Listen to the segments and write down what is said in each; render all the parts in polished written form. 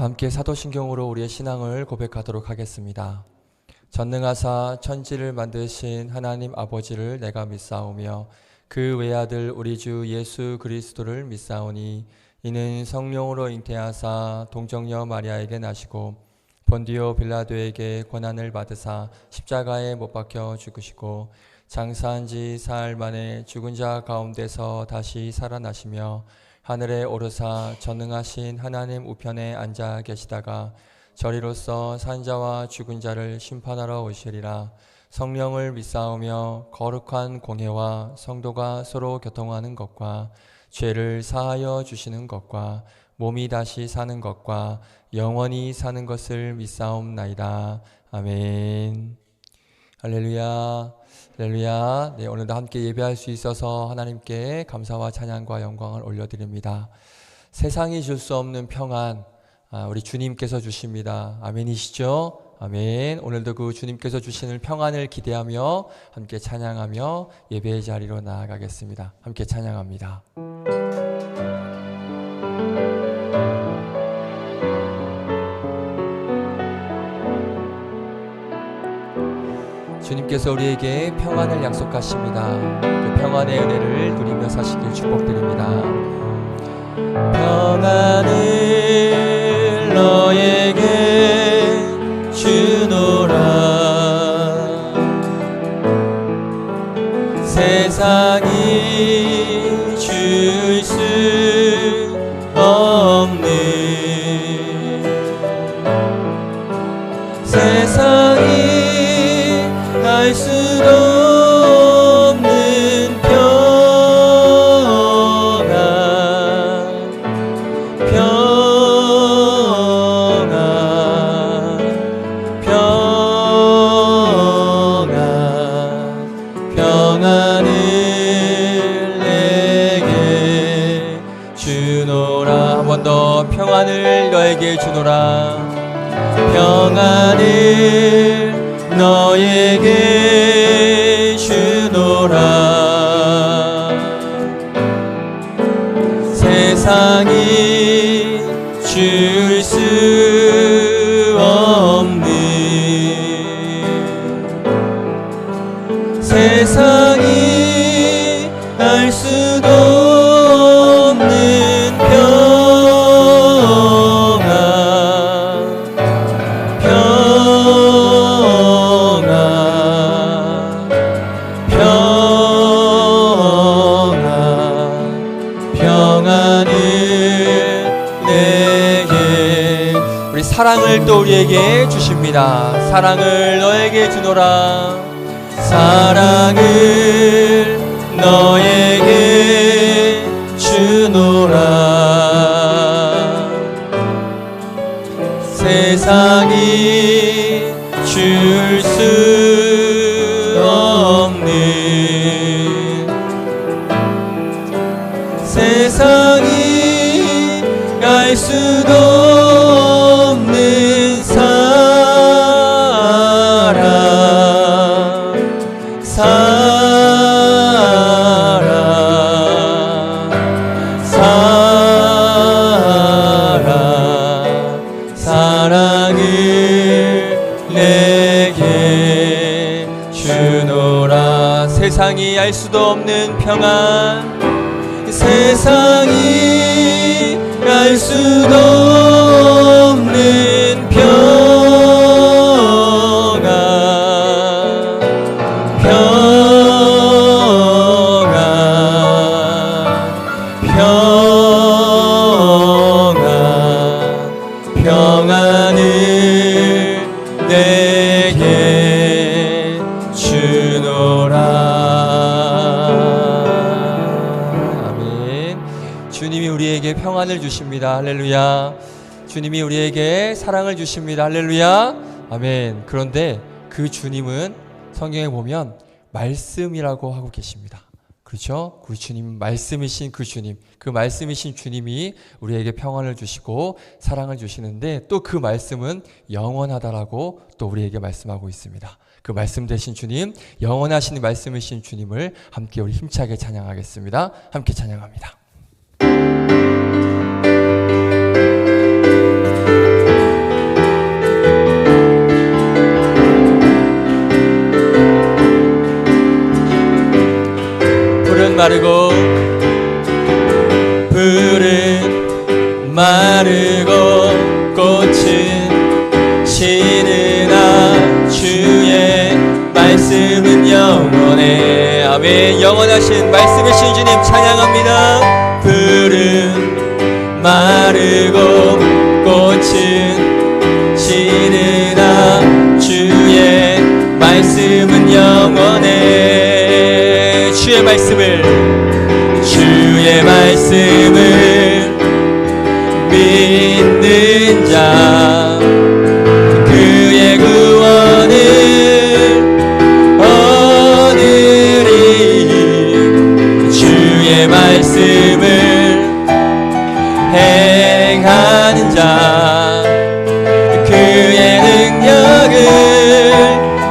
함께 사도신경으로 우리의 신앙을 고백하도록 하겠습니다. 전능하사 천지를 만드신 하나님 아버지를 내가 믿사오며 그 외아들 우리 주 예수 그리스도를 믿사오니 이는 성령으로 잉태하사 동정녀 마리아에게 나시고 본디오 빌라도에게 고난을 받으사 십자가에 못 박혀 죽으시고 장사한 지 사흘 만에 죽은 자 가운데서 다시 살아나시며 하늘에 오르사 전능하신 하나님 우편에 앉아 계시다가 저리로서 산자와 죽은 자를 심판하러 오시리라. 성령을 믿사오며 거룩한 공회와 성도가 서로 교통하는 것과 죄를 사하여 주시는 것과 몸이 다시 사는 것과 영원히 사는 것을 믿사옵나이다. 아멘. 할렐루야. 할렐루야. 네, 오늘도 함께 예배할 수 있어서 하나님께 감사와 찬양과 영광을 올려드립니다. 세상이 줄 수 없는 평안, 우리 주님께서 주십니다. 아멘이시죠? 아멘. 오늘도 그 주님께서 주시는 평안을 기대하며 함께 찬양하며 예배의 자리로 나아가겠습니다. 함께 찬양합니다. 주님께서 우리에게 평안을 약속하십니다. 그 평안의 은혜를 누리며 사시길 축복드립니다. 평안을 너에게 주노라. 세상이 줄 수 없는 세상이 알 수도 없는 평안, 평안, 평안, 평안을 내게 주노라. 한 번 더 평안을 너에게 주노라. 평안을 너에게 주노라. 세상이 줄 수 없는 세상이 알 수도 없는 사랑을 또 우리에게 주십니다. 사랑을 너에게 주노라. 사랑을 너에게 주노라. 세상이 줄 수 없는 세상이 알 수도 세상이 알 수도 없는 평안, 세상이 알 수도 없는 평안, 평안, 평안, 평안을 내게 주노라. 주님이 우리에게 평안을 주십니다. 할렐루야. 주님이 우리에게 사랑을 주십니다. 할렐루야. 아멘. 그런데 그 주님은 성경에 보면 말씀이라고 하고 계십니다. 그렇죠? 그 주님, 말씀이신 그 주님, 그 말씀이신 주님이 우리에게 평안을 주시고 사랑을 주시는데 또 그 말씀은 영원하다라고 또 우리에게 말씀하고 있습니다. 그 말씀 되신 주님, 영원하신 말씀이신 주님을 함께 우리 힘차게 찬양하겠습니다. 함께 찬양합니다. 마르고 풀은 마르고 꽃은 시드나 주의 말씀은 영원해. 아멘. 영원하신 말씀이신 주님 찬양합니다. 풀은 마르고 꽃은 시드나 주의 말씀은 영원해. 주의 말씀을 믿는 자 그의 구원을 얻으리. 주의 말씀을 행하는 자 그의 능력을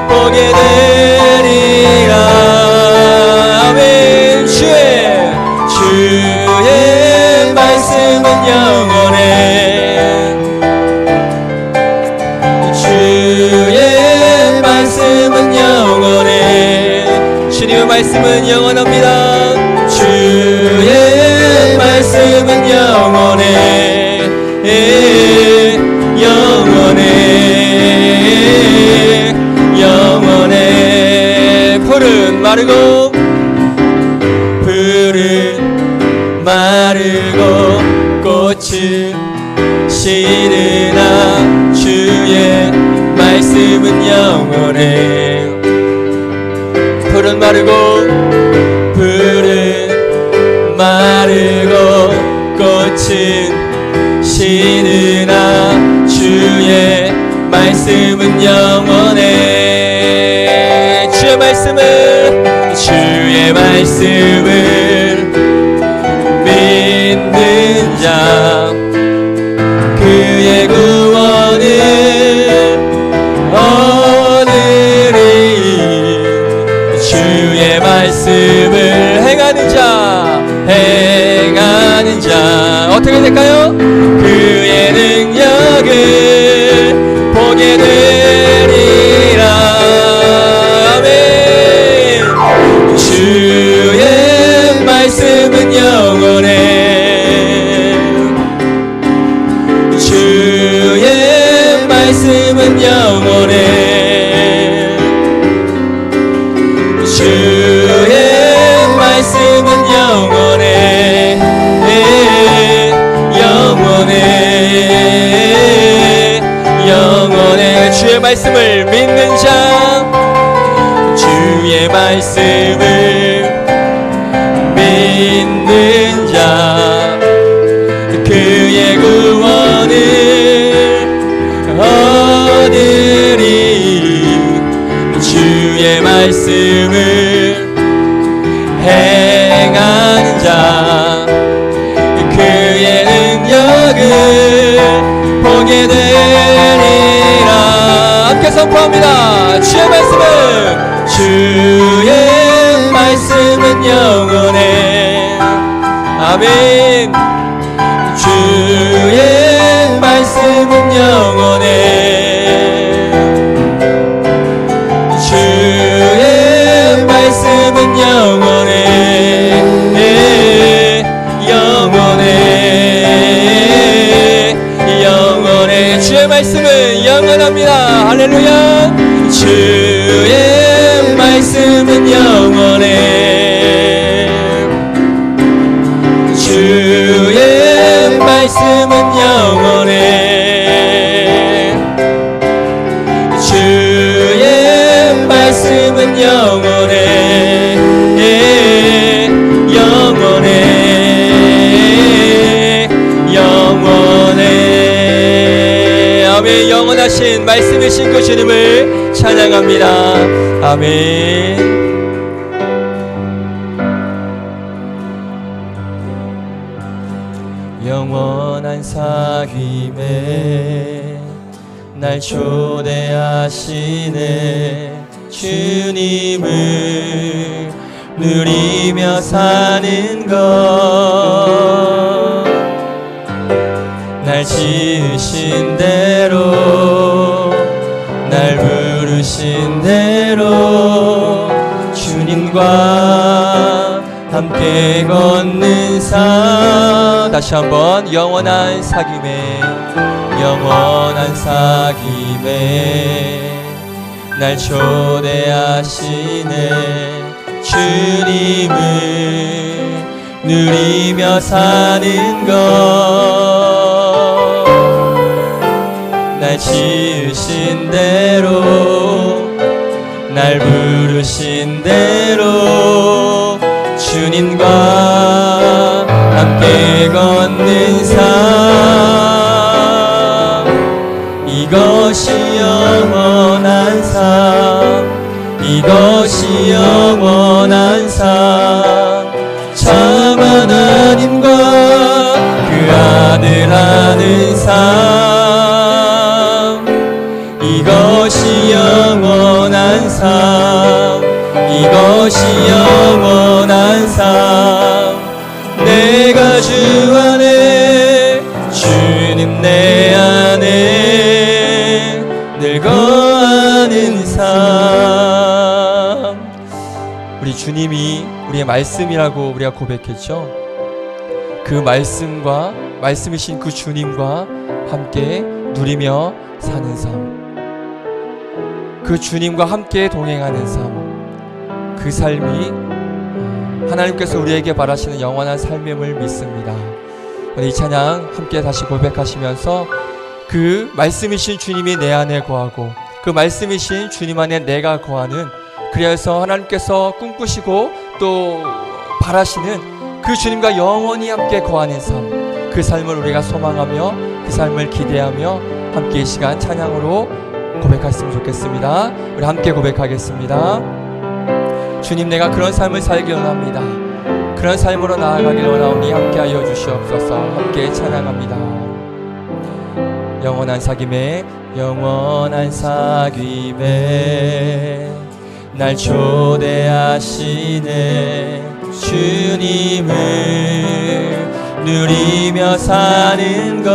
보게 되리라. 아멘. 주의 말씀은 영원해. 주의 말씀은 영원해. 주님의 말씀은 영원합니다. 주의 말씀은 영원해. 영원해. 풀은 마르고 꽃은 시드나 주의 말씀은 영원해. 풀은 마르고 꽃은 시드나 주의 말씀은 영원해. 주의 말씀을 믿는 자 그의 구원을 얻으리. 주의 말씀을 행하는 자 어떻게 될까요? 그의 능력을 보게 되리라. 아멘. 주의 말씀은 영원해. 주의 말씀은 영원해. 주의 말씀은 영원해. 영원해. 주의 말씀을 믿는 자 주의 말씀을 믿는 자 그의 구원을 얻으리. 주의 말씀을 행하는 자 그의 능력을 보게 되리라. 함께 선포합니다. 주의 말씀은 영원해. 아멘. 주의 말씀은 영원해. 주의 말씀은 영원해. 영원해. 주의 말씀은 영원합니다. 할렐루야. 주의 말씀은 영원해. 주의 말씀은 영원해. 주의 말씀은 영원해. 영원해. 아멘. 영원하신 말씀이신 그 주님을 찬양합니다. 아멘. 영원한 사귐에 날 초대하시네. 주님을 누리며 사는 것 날 지으신 대로 날 부르신 대로 주님과 함께 걷는 삶. 다시 한번 영원한 사귐에 영원한 사귐에 날 초대하시네 주님을 누리며 사는 것. 날 지으신 대로 날 부르신 대로 주님과 함께 걷는 삶. 이것이 영원한 삶. 이것이 영원한 삶. 참 하나님과 그 아들 하는 삶. 이것이 영원한 삶. 이것이 영원한 삶. 내가 주 안에 주님 내 안에 늘 거하는 삶. 우리 주님이 우리의 말씀이라고 우리가 고백했죠. 그 말씀과 말씀이신 그 주님과 함께 누리며 사는 삶. 그 주님과 함께 동행하는 삶. 그 삶이 하나님께서 우리에게 바라시는 영원한 삶임을 믿습니다. 오늘 이 찬양 함께 다시 고백하시면서 그 말씀이신 주님이 내 안에 거하고 그 말씀이신 주님 안에 내가 거하는, 그래서 하나님께서 꿈꾸시고 또 바라시는 그 주님과 영원히 함께 거하는 삶, 그 삶을 우리가 소망하며 그 삶을 기대하며 함께 이 시간 찬양으로 고백했으면 좋겠습니다. 우리 함께 고백하겠습니다. 주님, 내가 그런 삶을 살기 원합니다. 그런 삶으로 나아가길 원하오니 함께하여 주시옵소서. 함께 찬양합니다. 영원한 사귐에 영원한 사귐에 날 초대하시네 주님을 누리며 사는 것.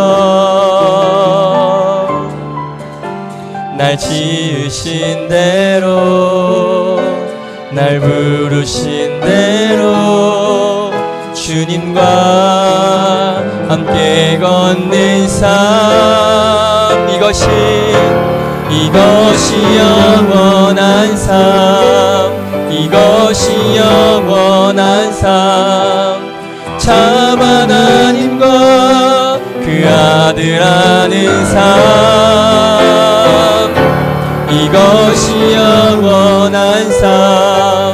날 지으신 대로 날 부르신 대로 주님과 함께 걷는 삶. 이것이 영원한 삶. 이것이 영원한 삶. 참 하나님과 그 아들 아는 삶. 이것이 영원한 삶.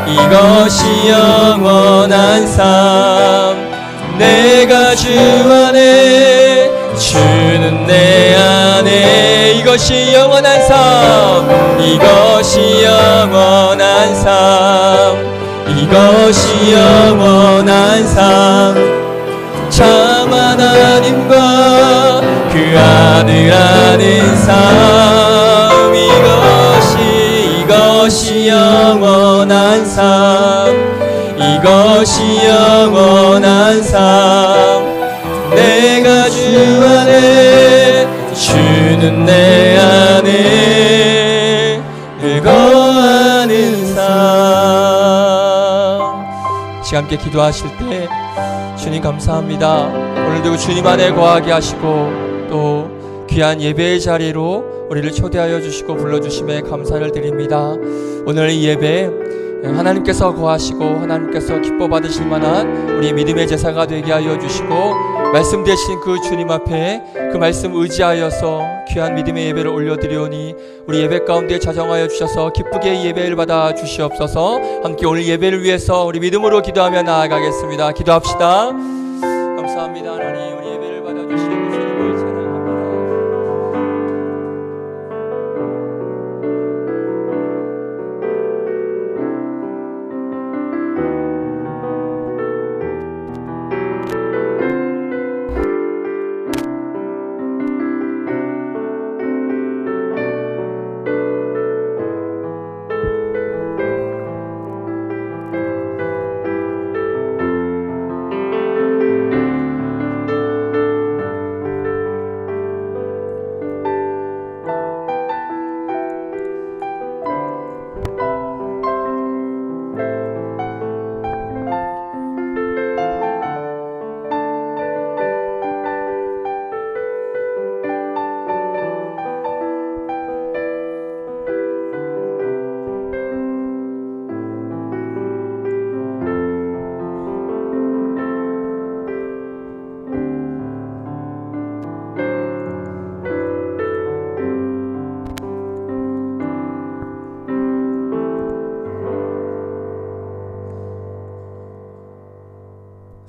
이것이 영원한 삶. 내가 주 안에 주는 내 안에. 이것이 영원한 삶. 이것이 영원한 삶. 이것이 영원한 삶. 참 하나님과 그 아들 아는 삶. 이것이 영원한 삶. 이것이 영원한 삶. 내가 주 안에 주는 내 안에 거하는 삶. 시간 함께 기도하실 때 주님 감사합니다. 오늘도 주님 안에 거하게 하시고 또 귀한 예배의 자리로 우리를 초대하여 주시고 불러주심에 감사를 드립니다. 오늘 이 예배 하나님께서 거하시고 하나님께서 기뻐 받으실 만한 우리 믿음의 제사가 되게 하여 주시고, 말씀 되신 그 주님 앞에 그 말씀 의지하여서 귀한 믿음의 예배를 올려드리오니 우리 예배 가운데 자정하여 주셔서 기쁘게 이 예배를 받아 주시옵소서. 함께 오늘 예배를 위해서 우리 믿음으로 기도하며 나아가겠습니다. 기도합시다. 감사합니다. 하나님, 우리 예배를 받아 주시고 주님을 찬양합니다.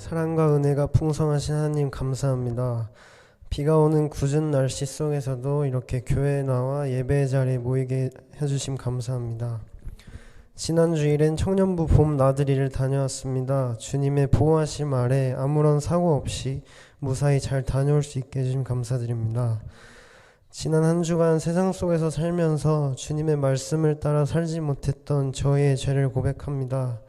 사랑과 은혜가 풍성하신 하나님 감사합니다. 비가 오는 궂은 날씨 속에서도 이렇게 교회에 나와 예배의 자리에 모이게 해주심 감사합니다. 지난 주일엔 청년부 봄 나들이를 다녀왔습니다. 주님의 보호하심 아래 아무런 사고 없이 무사히 잘 다녀올 수 있게 해주심 감사드립니다. 지난 한 주간 세상 속에서 살면서 주님의 말씀을 따라 살지 못했던 저희의 죄를 고백합니다.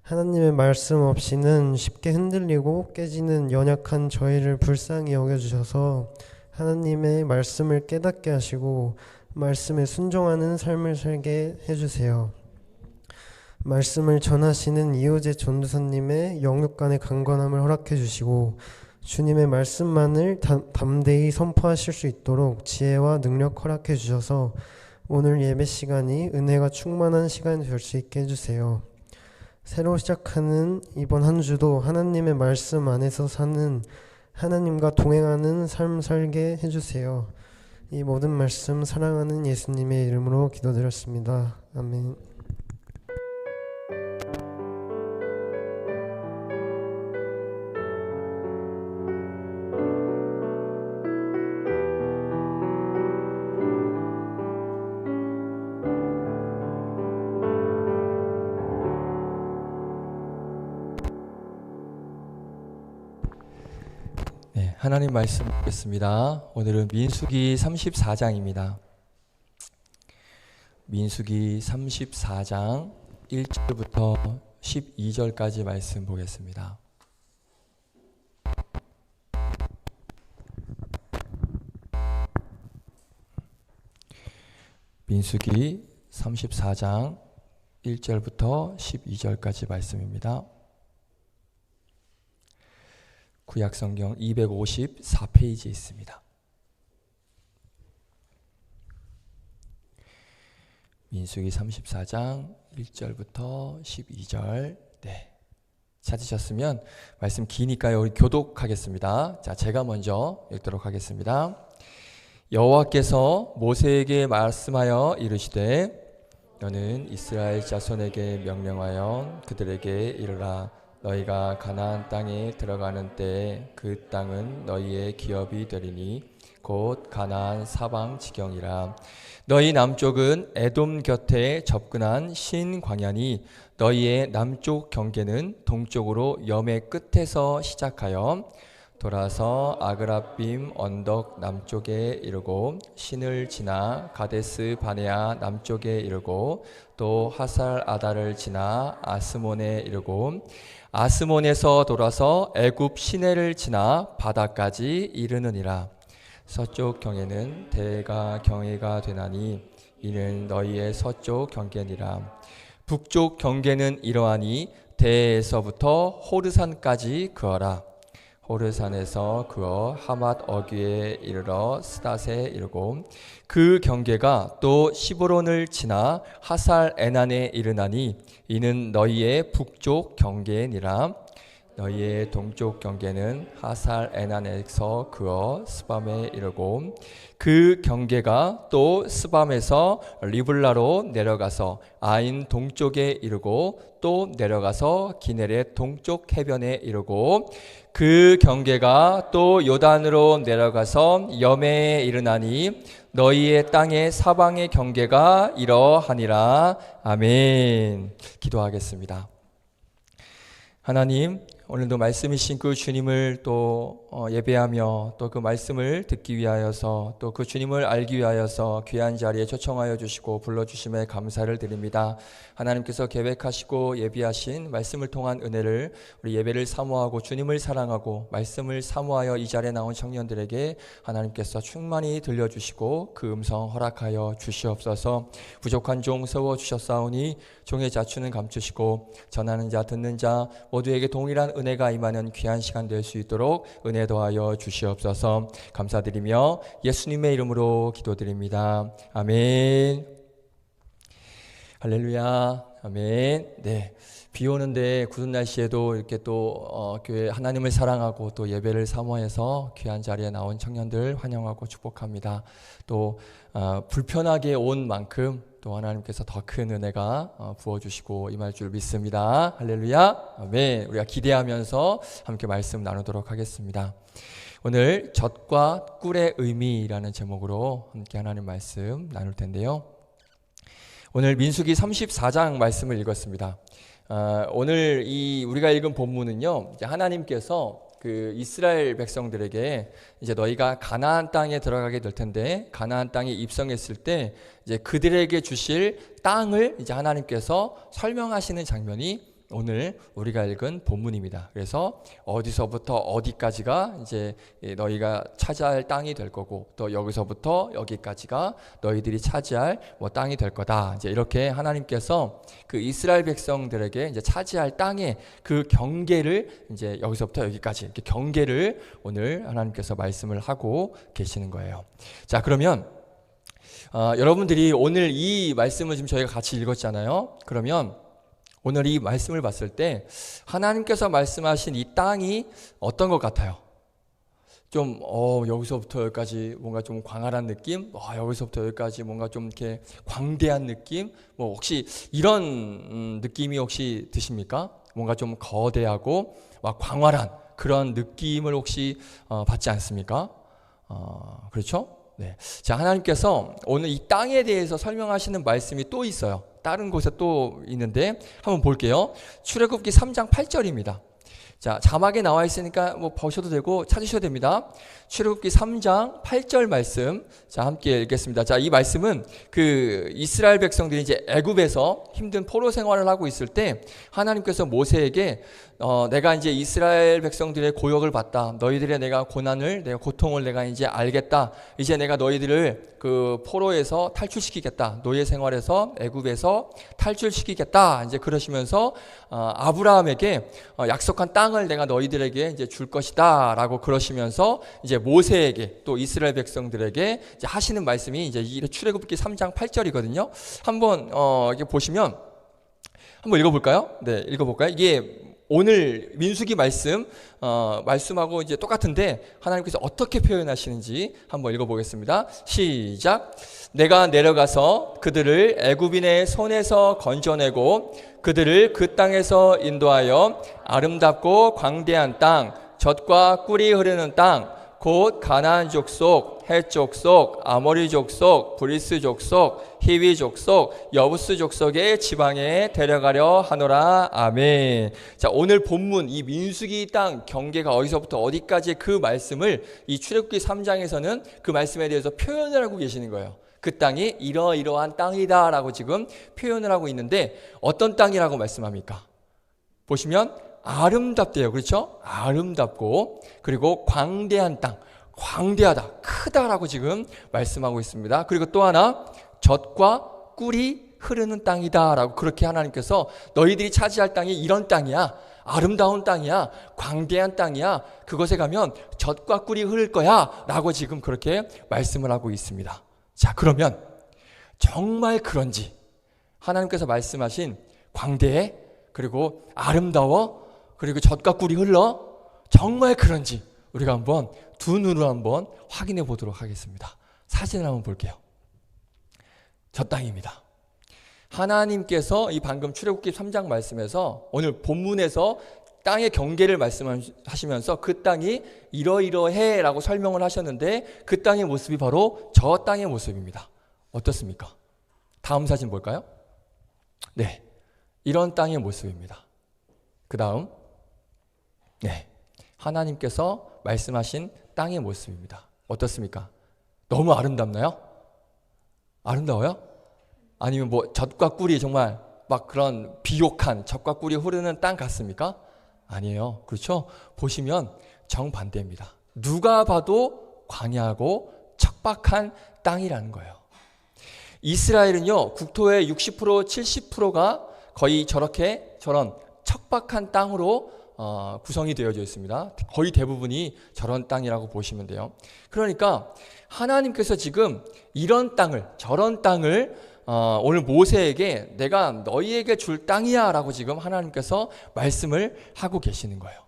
하나님의 말씀 없이는 쉽게 흔들리고 깨지는 연약한 저희를 불쌍히 여겨주셔서 하나님의 말씀을 깨닫게 하시고 말씀에 순종하는 삶을 살게 해주세요. 말씀을 전하시는 이호재 전도사님의 영육간의 강건함을 허락해 주시고 주님의 말씀만을 담대히 선포하실 수 있도록 지혜와 능력 허락해 주셔서 오늘 예배 시간이 은혜가 충만한 시간이 될 수 있게 해주세요. 새로 시작하는 이번 한 주도 하나님의 말씀 안에서 사는 하나님과 동행하는 삶 살게 해주세요. 이 모든 말씀 사랑하는 예수님의 이름으로 기도드렸습니다. 아멘. 하나님 말씀 보겠습니다. 오늘은 민수기 34장입니다. 민수기 34장 1절부터 12절까지 말씀 보겠습니다. 민수기 34장 1절부터 12절까지 말씀입니다. 구약성경 254페이지에 있습니다. 민수기 34장 1절부터 12절. 찾으셨으면 말씀 기니까요. 우리 교독하겠습니다. 자, 제가 먼저 읽도록 하겠습니다. 여호와께서 모세에게 말씀하여 이르시되 너는 이스라엘 자손에게 명령하여 그들에게 이르라. 너희가 가나안 땅에 들어가는 때에 그 땅은 너희의 기업이 되리니 곧 가나안 사방 지경이라. 너희 남쪽은 에돔 곁에 접근한 신 광야니 너희의 남쪽 경계는 동쪽으로 염의 끝에서 시작하여 돌아서 아그라빔 언덕 남쪽에 이르고 신을 지나 가데스 바네아 남쪽에 이르고 또 하살 아다를 지나 아스몬에 이르고 아스몬에서 돌아서 애굽 시내를 지나 바다까지 이르느니라. 서쪽 경계는 대가 경계가 되나니 이는 너희의 서쪽 경계니라. 북쪽 경계는 이러하니 대에서부터 호르산까지 그어라. 호르산에서 그어 하맛 어귀에 이르러 스닷에 이르고 그 경계가 또 시브론을 지나 하살 에난에 이르나니 이는 너희의 북쪽 경계니라. 너희의 동쪽 경계는 하살 에난에서 그어 스밤에 이르고 그 경계가 또 스밤에서 리블라로 내려가서 아인 동쪽에 이르고 또 내려가서 기네렛 동쪽 해변에 이르고 그 경계가 또 요단으로 내려가서 염해에 이르나니 너희의 땅의 사방의 경계가 이러하니라. 아멘. 기도하겠습니다. 하나님, 오늘도 말씀이신 그 주님을 또 예배하며 또 그 말씀을 듣기 위하여서 또 그 주님을 알기 위하여서 귀한 자리에 초청하여 주시고 불러주심에 감사를 드립니다. 하나님께서 계획하시고 예비하신 말씀을 통한 은혜를 우리 예배를 사모하고 주님을 사랑하고 말씀을 사모하여 이 자리에 나온 청년들에게 하나님께서 충만히 들려주시고 그 음성 허락하여 주시옵소서. 부족한 종 세워주셨사오니 종의 자추는 감추시고 전하는 자 듣는 자 모두에게 동일한 은혜가 임하는 귀한 시간 될 수 있도록 은혜 더하여 주시옵소서. 감사드리며 예수님의 이름으로 기도드립니다. 아멘. 할렐루야. 아멘. 네. 비 오는데 굳은 날씨에도 이렇게 또 교회 하나님을 사랑하고 또 예배를 사모해서 귀한 자리에 나온 청년들 환영하고 축복합니다. 또 불편하게 온 만큼 또 하나님께서 더 큰 은혜가 부어주시고 임할 줄 믿습니다. 할렐루야. 아멘. 우리가 기대하면서 함께 말씀 나누도록 하겠습니다. 오늘 젖과 꿀의 의미라는 제목으로 함께 하나님 말씀 나눌 텐데요. 오늘 민수기 34장 말씀을 읽었습니다. 오늘 우리가 읽은 본문은요, 이제 하나님께서 그 이스라엘 백성들에게 이제 너희가 가나안 땅에 들어가게 될 텐데, 가나안 땅에 입성했을 때 이제 그들에게 주실 땅을 이제 하나님께서 설명하시는 장면이 오늘 우리가 읽은 본문입니다. 그래서 어디서부터 어디까지가 이제 너희가 차지할 땅이 될 거고, 또 여기서부터 여기까지가 너희들이 차지할 땅이 될 거다. 이제 이렇게 하나님께서 그 이스라엘 백성들에게 이제 차지할 땅의 그 경계를 이제 여기서부터 여기까지 이렇게 경계를 오늘 하나님께서 말씀을 하고 계시는 거예요. 자, 그러면 여러분들이 오늘 이 말씀을 지금 저희가 같이 읽었잖아요. 그러면 오늘 이 말씀을 봤을 때 하나님께서 말씀하신 이 땅이 어떤 것 같아요? 좀 여기서부터 여기까지 뭔가 좀 광활한 느낌? 여기서부터 여기까지 뭔가 좀 이렇게 광대한 느낌? 혹시 이런 느낌이 혹시 드십니까? 뭔가 좀 거대하고 막 광활한 그런 느낌을 혹시 받지 않습니까? 그렇죠? 네. 자, 하나님께서 오늘 이 땅에 대해서 설명하시는 말씀이 또 있어요. 다른 곳에 또 있는데 한번 볼게요. 출애굽기 3장 8절입니다. 자, 자막에 나와 있으니까 보셔도 되고 찾으셔도 됩니다. 출애굽기 3장 8절 말씀, 자, 함께 읽겠습니다. 자, 이 말씀은 그 이스라엘 백성들이 이제 애굽에서 힘든 포로 생활을 하고 있을 때 하나님께서 모세에게 내가 이제 이스라엘 백성들의 고역을 봤다. 너희들의 내가 고통을 내가 이제 알겠다. 이제 내가 너희들을 그 포로에서 탈출시키겠다. 노예 생활에서 애굽에서 탈출시키겠다. 이제 그러시면서 아브라함에게 약속한 땅을 내가 너희들에게 이제 줄 것이다라고 그러시면서 이제 모세에게 또 이스라엘 백성들에게 이제 하시는 말씀이 이제 출애굽기 3장 8절이거든요. 한번 이렇게 보시면 한번 읽어볼까요? 네, 읽어볼까요? 이게 오늘 민수기 말씀하고 이제 똑같은데 하나님께서 어떻게 표현하시는지 한번 읽어보겠습니다. 시작. 내가 내려가서 그들을 애굽인의 손에서 건져내고 그들을 그 땅에서 인도하여 아름답고 광대한 땅, 젖과 꿀이 흐르는 땅, 곧 가나안 족속, 헷 족속, 아모리 족속, 브리스 족속, 히위 족속, 여부스 족속의 지방에 데려가려 하노라. 아멘. 자, 오늘 본문 이 민수기 땅 경계가 어디서부터 어디까지의 그 말씀을 이 출애굽기 3장에서는 그 말씀에 대해서 표현을 하고 계시는 거예요. 그 땅이 이러이러한 땅이다 라고 지금 표현을 하고 있는데 어떤 땅이라고 말씀합니까? 보시면 아름답대요. 그렇죠? 아름답고 그리고 광대한 땅, 광대하다, 크다라고 지금 말씀하고 있습니다. 그리고 또 하나 젖과 꿀이 흐르는 땅이다라고 그렇게 하나님께서 너희들이 차지할 땅이 이런 땅이야. 아름다운 땅이야. 광대한 땅이야. 그곳에 가면 젖과 꿀이 흐를 거야 라고 지금 그렇게 말씀을 하고 있습니다. 자, 그러면 정말 그런지 하나님께서 말씀하신 광대해 그리고 아름다워 그리고 젖과 꿀이 흘러 정말 그런지 우리가 한번 두 눈으로 한번 확인해 보도록 하겠습니다. 사진을 한번 볼게요. 저 땅입니다. 하나님께서 이 방금 출애굽기 3장 말씀에서 오늘 본문에서 땅의 경계를 말씀하시면서 그 땅이 이러이러해 라고 설명을 하셨는데 그 땅의 모습이 바로 저 땅의 모습입니다. 어떻습니까? 다음 사진 볼까요? 네, 이런 땅의 모습입니다. 그 다음 네, 하나님께서 말씀하신 땅의 모습입니다. 어떻습니까? 너무 아름답나요? 아름다워요? 아니면 젖과 꿀이 정말 막 그런 비옥한 젖과 꿀이 흐르는 땅 같습니까? 아니에요. 그렇죠? 보시면 정반대입니다. 누가 봐도 광야하고 척박한 땅이라는 거예요. 이스라엘은요, 국토의 60% 70%가 거의 저런 척박한 땅으로 구성이 되어져 있습니다. 거의 대부분이 저런 땅이라고 보시면 돼요. 그러니까 하나님께서 지금 저런 땅을 오늘 모세에게 내가 너희에게 줄 땅이야 라고 지금 하나님께서 말씀을 하고 계시는 거예요.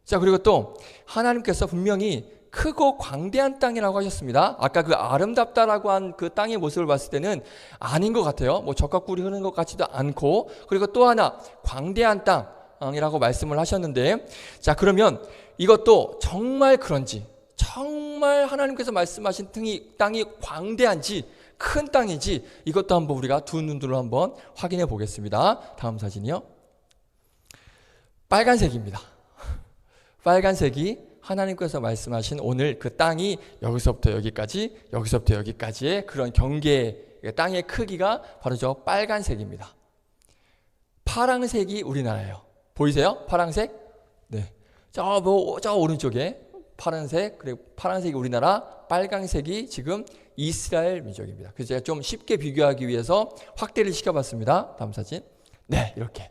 자, 그리고 또 하나님께서 분명히 크고 광대한 땅이라고 하셨습니다. 아까 그 아름답다라고 한 그 땅의 모습을 봤을 때는 아닌 것 같아요. 뭐 젖과 꿀이 흐르는 것 같지도 않고, 그리고 또 하나 광대한 땅이라고 말씀을 하셨는데, 자, 그러면 이것도 정말 그런지, 정말 하나님께서 말씀하신 땅이 광대한지 큰 땅인지, 이것도 한번 우리가 두 눈으로 한번 확인해 보겠습니다. 다음 사진이요. 빨간색입니다. 빨간색이 하나님께서 말씀하신 오늘 그 땅이 여기서부터 여기까지, 여기서부터 여기까지의 그런 경계, 땅의 크기가 바로 저 빨간색입니다. 파랑색이 우리나라예요. 보이세요? 파랑색? 네. 저 오른쪽에 파란색, 그리고 파란색이 우리나라, 빨간색이 지금 이스라엘 민족입니다. 그래서 제가 좀 쉽게 비교하기 위해서 확대를 시켜봤습니다. 다음 사진. 네, 이렇게.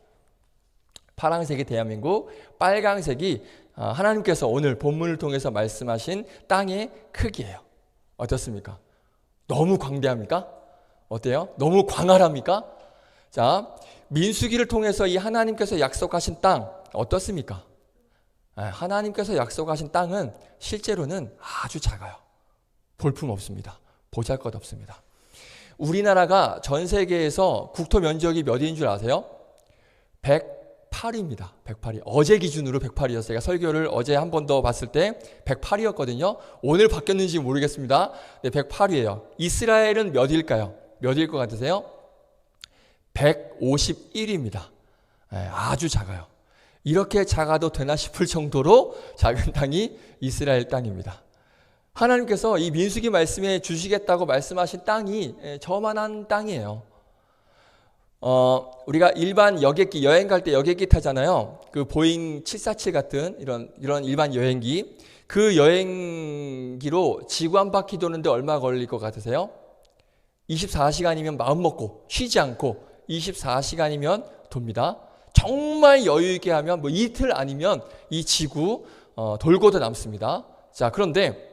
파란색이 대한민국, 빨간색이 하나님께서 오늘 본문을 통해서 말씀하신 땅의 크기예요. 어떻습니까? 너무 광대합니까? 어때요? 너무 광활합니까? 자, 민수기를 통해서 이 하나님께서 약속하신 땅 어떻습니까? 하나님께서 약속하신 땅은 실제로는 아주 작아요. 볼품 없습니다. 보잘것없습니다. 우리나라가 전 세계에서 국토 면적이 몇인 줄 아세요? 108입니다. 108이. 어제 기준으로 108이었어요. 제가 설교를 어제 한 번 더 봤을 때 108이었거든요. 오늘 바뀌었는지 모르겠습니다. 네, 108이에요. 이스라엘은 몇일까요? 몇일 것 같으세요? 151입니다. 네, 아주 작아요. 이렇게 작아도 되나 싶을 정도로 작은 땅이 이스라엘 땅입니다. 하나님께서 이 민수기 말씀에 주시겠다고 말씀하신 땅이 저만한 땅이에요. 우리가 일반 여객기, 여행 갈 때 여객기 타잖아요. 그 보잉 747 같은 이런 일반 여행기. 그 여행기로 지구 한 바퀴 도는데 얼마 걸릴 것 같으세요? 24시간이면 마음 먹고 쉬지 않고 24시간이면 돕니다. 정말 여유 있게 하면 뭐 이틀 아니면 이 지구 돌고도 남습니다. 자, 그런데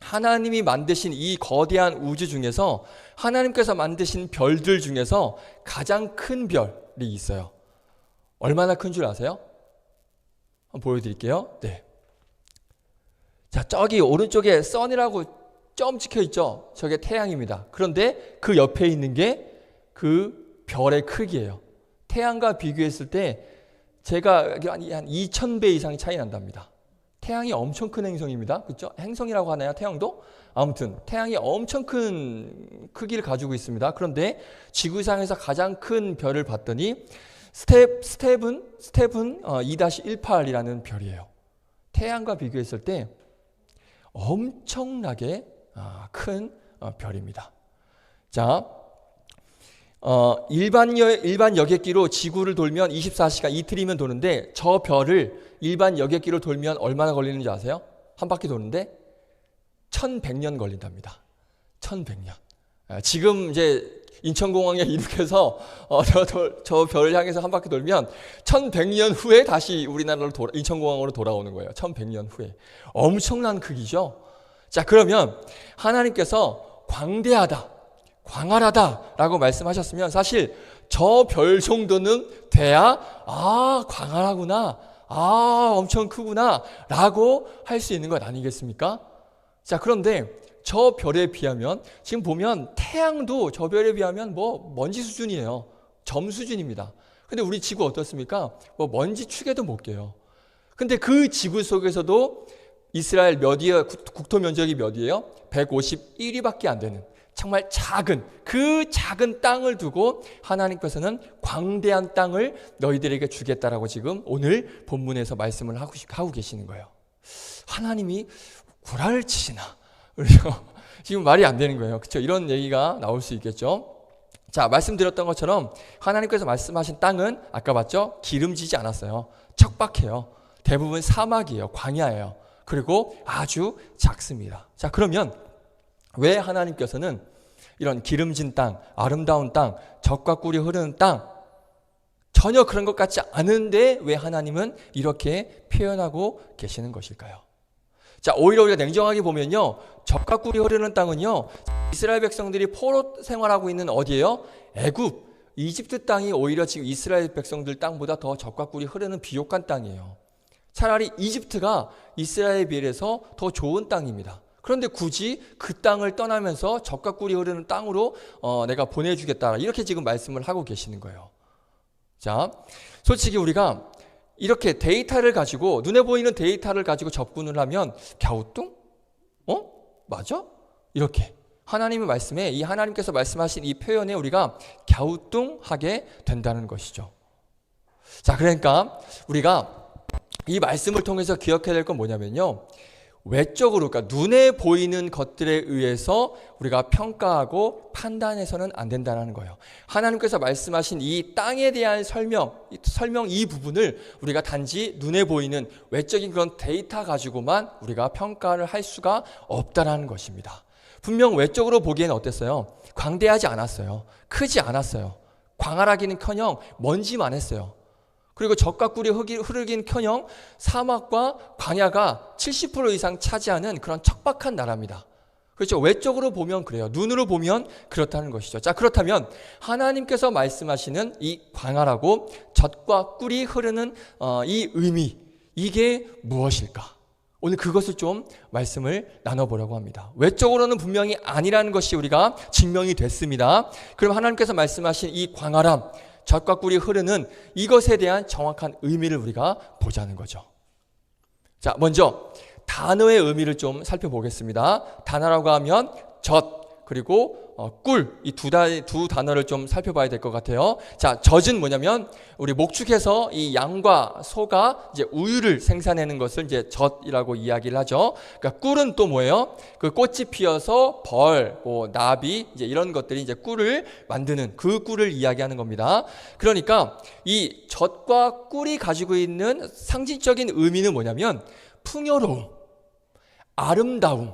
하나님이 만드신 이 거대한 우주 중에서 하나님께서 만드신 별들 중에서 가장 큰 별이 있어요. 얼마나 큰 줄 아세요? 한번 보여드릴게요. 네. 자, 저기 오른쪽에 선이라고 점 찍혀 있죠? 저게 태양입니다. 그런데 그 옆에 있는 게 그 별의 크기예요. 태양과 비교했을 때 제가 한 2000배 이상이 차이 난답니다. 태양이 엄청 큰 행성입니다. 그렇죠? 행성이라고 하나요? 태양도? 아무튼 태양이 엄청 큰 크기를 가지고 있습니다. 그런데 지구상에서 가장 큰 별을 봤더니 스텝은 2-18이라는 별이에요. 태양과 비교했을 때 엄청나게 큰 별입니다. 자, 일반 여객기로 지구를 돌면 24시간, 이틀이면 도는데 저 별을 일반 여객기로 돌면 얼마나 걸리는지 아세요? 한 바퀴 도는데 1100년 걸린답니다. 1100년. 지금 이제 인천공항에 이륙해서 저 별을 향해서 한 바퀴 돌면 1100년 후에 다시 우리나라로 인천공항으로 돌아오는 거예요. 1100년 후에. 엄청난 크기죠. 자, 그러면 하나님께서 광대하다, 광활하다라고 말씀하셨으면 사실 저 별 정도는 돼야 광활하구나, 엄청 크구나 라고 할 수 있는 것 아니겠습니까? 자, 그런데 저 별에 비하면 지금 보면 태양도 저 별에 비하면 뭐 먼지 수준이에요. 점 수준입니다. 근데 우리 지구 어떻습니까? 뭐 먼지 축에도 못 껴요. 근데 그 지구 속에서도 이스라엘 몇이에요? 국토 면적이 몇이에요? 151위밖에 안 되는 정말 그 작은 땅을 두고 하나님께서는 광대한 땅을 너희들에게 주겠다라고 지금 오늘 본문에서 말씀을 하고 계시는 거예요. 하나님이 구라를 치시나? 지금 말이 안 되는 거예요. 그렇죠? 이런 얘기가 나올 수 있겠죠. 자, 말씀드렸던 것처럼 하나님께서 말씀하신 땅은 아까 봤죠? 기름지지 않았어요. 척박해요. 대부분 사막이에요. 광야예요. 그리고 아주 작습니다. 자, 그러면 왜 하나님께서는 이런 기름진 땅, 아름다운 땅, 젖과 꿀이 흐르는 땅, 전혀 그런 것 같지 않은데 왜 하나님은 이렇게 표현하고 계시는 것일까요? 자, 오히려 우리가 냉정하게 보면요, 젖과 꿀이 흐르는 땅은요, 이스라엘 백성들이 포로 생활하고 있는 어디예요? 애굽, 이집트 땅이 오히려 지금 이스라엘 백성들 땅보다 더 젖과 꿀이 흐르는 비옥한 땅이에요. 차라리 이집트가 이스라엘에 비해서 더 좋은 땅입니다. 그런데 굳이 그 땅을 떠나면서 젖과 꿀이 흐르는 땅으로 내가 보내주겠다, 이렇게 지금 말씀을 하고 계시는 거예요. 자, 솔직히 우리가 이렇게 데이터를 가지고, 눈에 보이는 데이터를 가지고 접근을 하면 갸우뚱? 맞아? 이렇게 하나님의 말씀에, 이 하나님께서 말씀하신 이 표현에 우리가 갸우뚱하게 된다는 것이죠. 자, 그러니까 우리가 이 말씀을 통해서 기억해야 될 건 뭐냐면요, 외적으로, 그러니까 눈에 보이는 것들에 의해서 우리가 평가하고 판단해서는 안 된다는 거예요. 하나님께서 말씀하신 이 땅에 대한 설명 이 부분을 우리가 단지 눈에 보이는 외적인 그런 데이터 가지고만 우리가 평가를 할 수가 없다라는 것입니다. 분명 외적으로 보기에는 어땠어요? 광대하지 않았어요. 크지 않았어요. 광활하기는커녕 먼지만 했어요. 그리고 젖과 꿀이 흐르긴커녕 사막과 광야가 70% 이상 차지하는 그런 척박한 나라입니다. 그렇죠? 외적으로 보면 그래요. 눈으로 보면 그렇다는 것이죠. 자, 그렇다면 하나님께서 말씀하시는 이 광활하고 젖과 꿀이 흐르는 이 의미, 이게 무엇일까? 오늘 그것을 좀 말씀을 나눠보려고 합니다. 외적으로는 분명히 아니라는 것이 우리가 증명이 됐습니다. 그럼 하나님께서 말씀하신 이 광활함, 젖과 꿀이 흐르는 이것에 대한 정확한 의미를 우리가 보자는 거죠. 자, 먼저 단어의 의미를 좀 살펴보겠습니다. 단어라고 하면 젖, 그리고 꿀, 이 두 단어를 좀 살펴봐야 될 것 같아요. 자, 젖은 뭐냐면 우리 목축에서 이 양과 소가 이제 우유를 생산하는 것을 이제 젖이라고 이야기를 하죠. 그러니까 꿀은 또 뭐예요? 그 꽃이 피어서 벌, 나비, 이제 이런 것들이 이제 꿀을 만드는 그 꿀을 이야기하는 겁니다. 그러니까 이 젖과 꿀이 가지고 있는 상징적인 의미는 뭐냐면 풍요로움, 아름다움,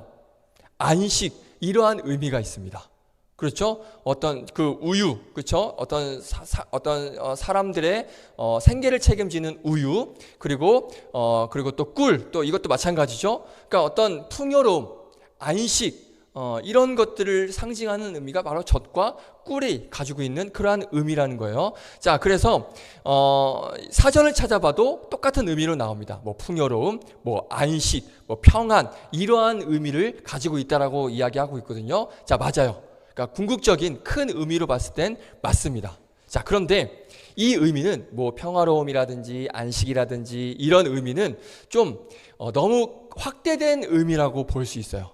안식, 이러한 의미가 있습니다. 그렇죠? 어떤 그 우유, 그렇죠? 어떤 사람들의 생계를 책임지는 우유, 그리고 또 꿀, 또 이것도 마찬가지죠. 그러니까 어떤 풍요로움, 안식, 이런 것들을 상징하는 의미가 바로 젖과 꿀이 가지고 있는 그러한 의미라는 거예요. 자, 그래서 사전을 찾아봐도 똑같은 의미로 나옵니다. 뭐 풍요로움, 뭐 안식, 뭐 평안, 이러한 의미를 가지고 있다라고 이야기하고 있거든요. 자, 맞아요. 그러니까 궁극적인 큰 의미로 봤을 땐 맞습니다. 자, 그런데 이 의미는 뭐 평화로움이라든지 안식이라든지 이런 의미는 좀 너무 확대된 의미라고 볼 수 있어요.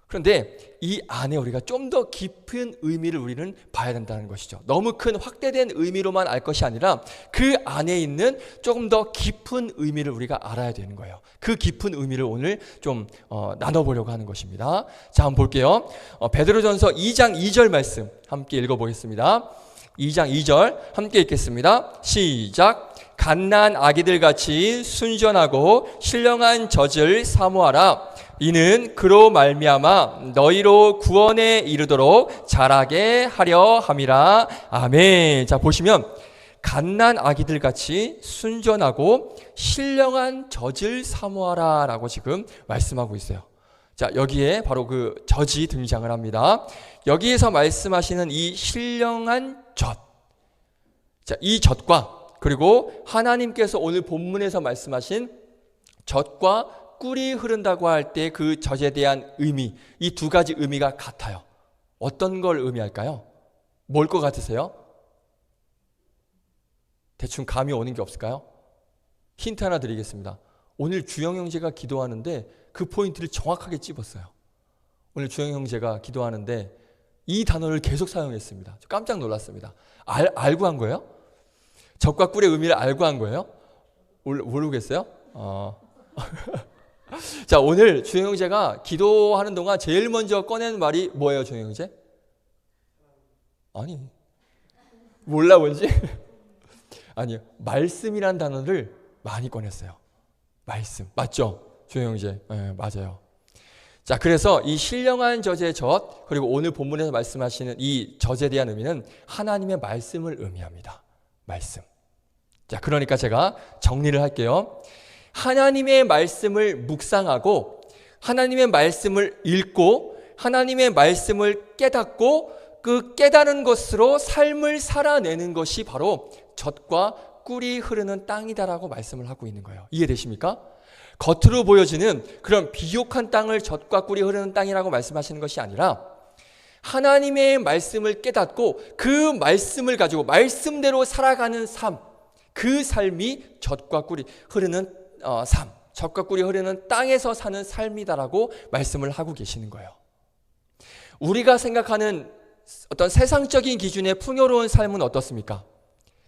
그런데 이 안에 우리가 좀 더 깊은 의미를 우리는 봐야 된다는 것이죠. 너무 큰 확대된 의미로만 알 것이 아니라 그 안에 있는 조금 더 깊은 의미를 우리가 알아야 되는 거예요. 그 깊은 의미를 오늘 좀 나눠보려고 하는 것입니다. 자, 한번 볼게요. 베드로전서 2장 2절 말씀 함께 읽어보겠습니다. 2장 2절 함께 읽겠습니다. 시작. 갓난 아기들 같이 순전하고 신령한 젖을 사모하라. 이는 그로 말미암아 너희로 구원에 이르도록 자라게 하려 함이라. 아멘. 자, 보시면 갓난 아기들 같이 순전하고 신령한 젖을 사모하라 라고 지금 말씀하고 있어요. 자, 여기에 바로 그 젖이 등장을 합니다. 여기에서 말씀하시는 이 신령한 젖, 자, 이 젖과 그리고 하나님께서 오늘 본문에서 말씀하신 젖과 꿀이 흐른다고 할 때 그 젖에 대한 의미, 이 두 가지 의미가 같아요. 어떤 걸 의미할까요? 뭘 것 같으세요? 대충 감이 오는 게 없을까요? 힌트 하나 드리겠습니다. 오늘 주영 형제가 기도하는데 그 포인트를 정확하게 찝었어요. 오늘 주영 형제가 기도하는데 이 단어를 계속 사용했습니다. 깜짝 놀랐습니다. 알고 한 거예요? 젖과 꿀의 의미를 알고 한 거예요? 모르겠어요? 자, 오늘 주영 형제가 기도하는 동안 제일 먼저 꺼낸 말이 뭐예요, 주영 형제? 아니, 몰라 뭔지? 아니요, 말씀이란 단어를 많이 꺼냈어요. 말씀, 맞죠? 주영 형제, 네, 맞아요. 자, 그래서 이 신령한 젖의 젖, 그리고 오늘 본문에서 말씀하시는 이 젖에 대한 의미는 하나님의 말씀을 의미합니다. 말씀. 자, 그러니까 제가 정리를 할게요. 하나님의 말씀을 묵상하고 하나님의 말씀을 읽고 하나님의 말씀을 깨닫고 그 깨달은 것으로 삶을 살아내는 것이 바로 젖과 꿀이 흐르는 땅이다라고 말씀을 하고 있는 거예요. 이해되십니까? 겉으로 보여지는 그런 비옥한 땅을 젖과 꿀이 흐르는 땅이라고 말씀하시는 것이 아니라 하나님의 말씀을 깨닫고 그 말씀을 가지고 말씀대로 살아가는 삶, 그 삶이 젖과 꿀이 흐르는 삶, 젖과 꿀이 흐르는 땅에서 사는 삶이다라고 말씀을 하고 계시는 거예요. 우리가 생각하는 어떤 세상적인 기준의 풍요로운 삶은 어떻습니까?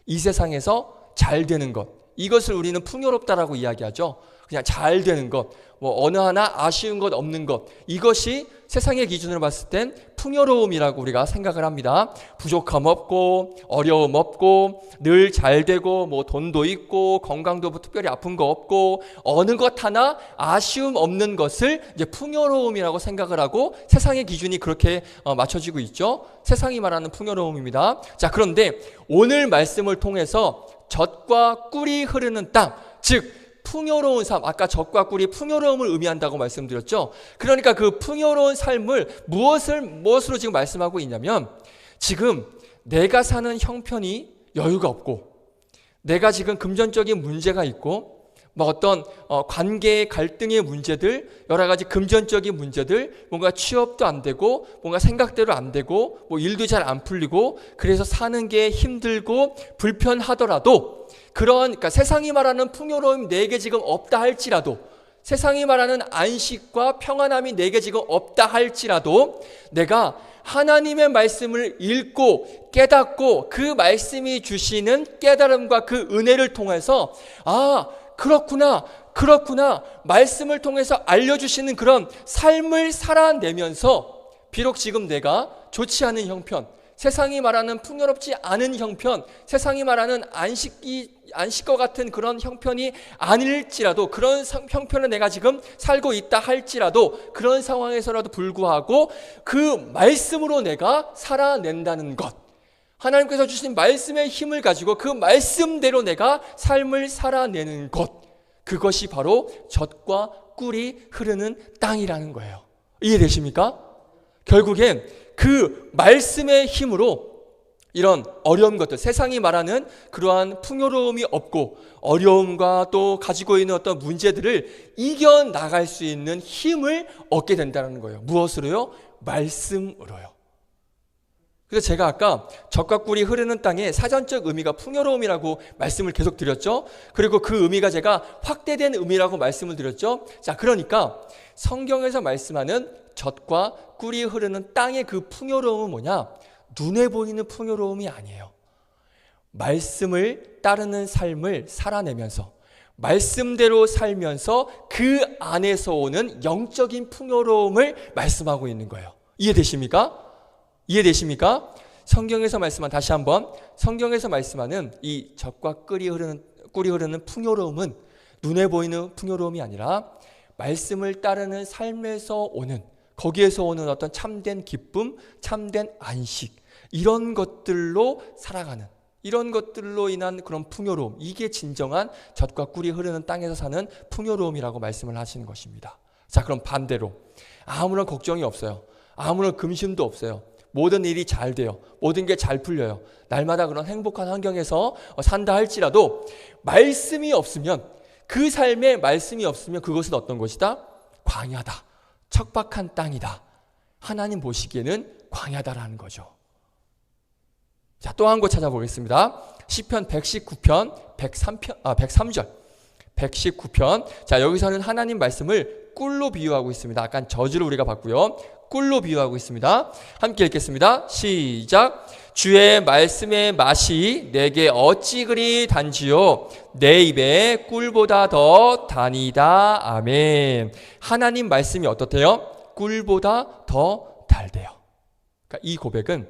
이 세상에서 잘 되는 것, 이것을 우리는 풍요롭다라고 이야기하죠. 그냥 잘 되는 것, 어느 하나 아쉬운 것 없는 것, 이것이 세상의 기준으로 봤을 땐 풍요로움이라고 우리가 생각을 합니다. 부족함 없고 어려움 없고 늘 잘 되고 돈도 있고 건강도 특별히 아픈 거 없고 어느 것 하나 아쉬움 없는 것을 이제 풍요로움이라고 생각을 하고 세상의 기준이 그렇게 맞춰지고 있죠. 세상이 말하는 풍요로움입니다. 자, 그런데 오늘 말씀을 통해서 젖과 꿀이 흐르는 땅, 즉 풍요로운 삶, 아까 젖과 꿀이 풍요로움을 의미한다고 말씀드렸죠. 그러니까 그 풍요로운 삶을 무엇으로 지금 말씀하고 있냐면, 지금 내가 사는 형편이 여유가 없고 내가 지금 금전적인 문제가 있고 어떤 관계의 갈등의 문제들, 여러 가지 금전적인 문제들, 뭔가 취업도 안 되고 뭔가 생각대로 안 되고 일도 잘 안 풀리고 그래서 사는 게 힘들고 불편하더라도 그러니까 세상이 말하는 풍요로움이 내게 지금 없다 할지라도, 세상이 말하는 안식과 평안함이 내게 지금 없다 할지라도 내가 하나님의 말씀을 읽고 깨닫고 그 말씀이 주시는 깨달음과 그 은혜를 통해서 그렇구나 말씀을 통해서 알려주시는 그런 삶을 살아내면서 비록 지금 내가 좋지 않은 형편, 세상이 말하는 풍요롭지 않은 형편, 세상이 말하는 안식과 같은 그런 형편이 아닐지라도, 그런 형편을 내가 지금 살고 있다 할지라도 그런 상황에서라도 불구하고 그 말씀으로 내가 살아낸다는 것, 하나님께서 주신 말씀의 힘을 가지고 그 말씀대로 내가 삶을 살아내는 것, 그것이 바로 젖과 꿀이 흐르는 땅이라는 거예요. 이해되십니까? 결국엔 그 말씀의 힘으로 이런 어려운 것들, 세상이 말하는 그러한 풍요로움이 없고 어려움과 또 가지고 있는 어떤 문제들을 이겨나갈 수 있는 힘을 얻게 된다는 거예요. 무엇으로요? 말씀으로요. 그래서 제가 아까 젖과 꿀이 흐르는 땅의 사전적 의미가 풍요로움이라고 말씀을 계속 드렸죠. 그리고 그 의미가 제가 확대된 의미라고 말씀을 드렸죠. 자, 그러니까 성경에서 말씀하는 젖과 꿀이 흐르는 땅의 그 풍요로움은 뭐냐? 눈에 보이는 풍요로움이 아니에요. 말씀을 따르는 삶을 살아내면서 말씀대로 살면서 그 안에서 오는 영적인 풍요로움을 말씀하고 있는 거예요. 이해되십니까? 성경에서 말씀한, 다시 한번, 성경에서 말씀하는 이 젖과 꿀이 흐르는 풍요로움은 눈에 보이는 풍요로움이 아니라 말씀을 따르는 삶에서 오는, 거기에서 오는 어떤 참된 기쁨, 참된 안식, 이런 것들로 살아가는, 이런 것들로 인한 그런 풍요로움, 이게 진정한 젖과 꿀이 흐르는 땅에서 사는 풍요로움이라고 말씀을 하시는 것입니다. 자, 그럼 반대로 아무런 걱정이 없어요. 아무런 근심도 없어요. 모든 일이 잘 돼요. 모든 게 잘 풀려요. 날마다 그런 행복한 환경에서 산다 할지라도 말씀이 없으면, 그 삶에 말씀이 없으면 그것은 어떤 것이다? 광야다. 척박한 땅이다. 하나님 보시기에는 광야다라는 거죠. 자, 또 한 곳 찾아보겠습니다. 시편 119편 103절 119편. 자, 여기서는 하나님 말씀을 꿀로 비유하고 있습니다. 아까 저주를 우리가 봤고요. 꿀로 비유하고 있습니다. 함께 읽겠습니다. 시작. 주의 말씀의 맛이 내게 어찌 그리 단지요, 내 입에 꿀보다 더 다니다. 아멘. 하나님 말씀이 어떻대요? 꿀보다 더 달대요. 그러니까 이 고백은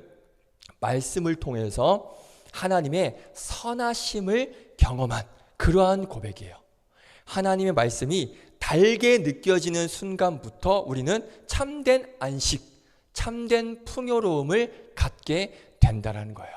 말씀을 통해서 하나님의 선하심을 경험한 그러한 고백이에요. 하나님의 말씀이 달게 느껴지는 순간부터 우리는 참된 안식, 참된 풍요로움을 갖게 된다는 거예요.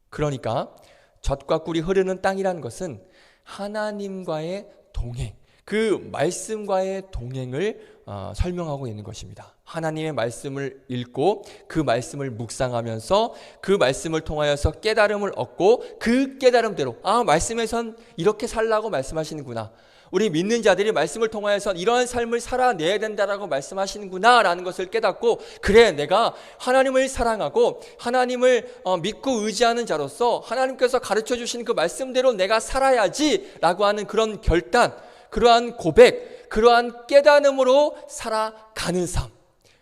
그러니까 젖과 꿀이 흐르는 땅이라는 것은 하나님과의 동행, 그 말씀과의 동행을 설명하고 있는 것입니다. 하나님의 말씀을 읽고 그 말씀을 묵상하면서 그 말씀을 통하여서 깨달음을 얻고 그 깨달음대로 말씀에선 이렇게 살라고 말씀하시는구나. 우리 믿는 자들이 말씀을 통하여서 이러한 삶을 살아내야 된다라고 말씀하시는구나 라는 것을 깨닫고, 그래, 내가 하나님을 사랑하고 하나님을 믿고 의지하는 자로서 하나님께서 가르쳐 주신 그 말씀대로 내가 살아야지 라고 하는 그런 결단, 그러한 고백, 그러한 깨달음으로 살아가는 삶.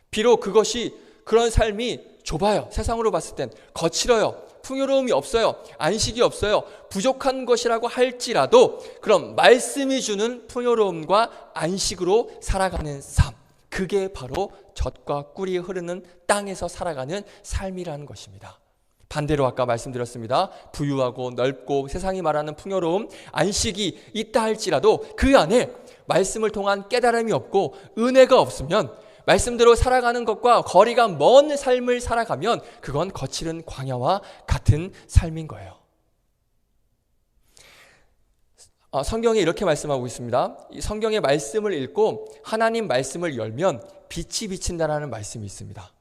비록 그런 삶이 좁아요. 세상으로 봤을 땐 거칠어요. 풍요로움이 없어요. 안식이 없어요. 부족한 것이라고 할지라도 그럼 말씀이 주는 풍요로움과 안식으로 살아가는 삶, 그게 바로 젖과 꿀이 흐르는 땅에서 살아가는 삶이라는 것입니다. 반대로 아까 말씀드렸습니다. 부유하고 넓고 세상이 말하는 풍요로움, 안식이 있다 할지라도 그 안에 말씀을 통한 깨달음이 없고 은혜가 없으면, 말씀대로 살아가는 것과 거리가 먼 삶을 살아가면 그건 거칠은 광야와 같은 삶인 거예요. 성경에 이렇게 말씀하고 있습니다. 이 성경의 말씀을 읽고 하나님 말씀을 열면 빛이 비친다라는 말씀이 있습니다.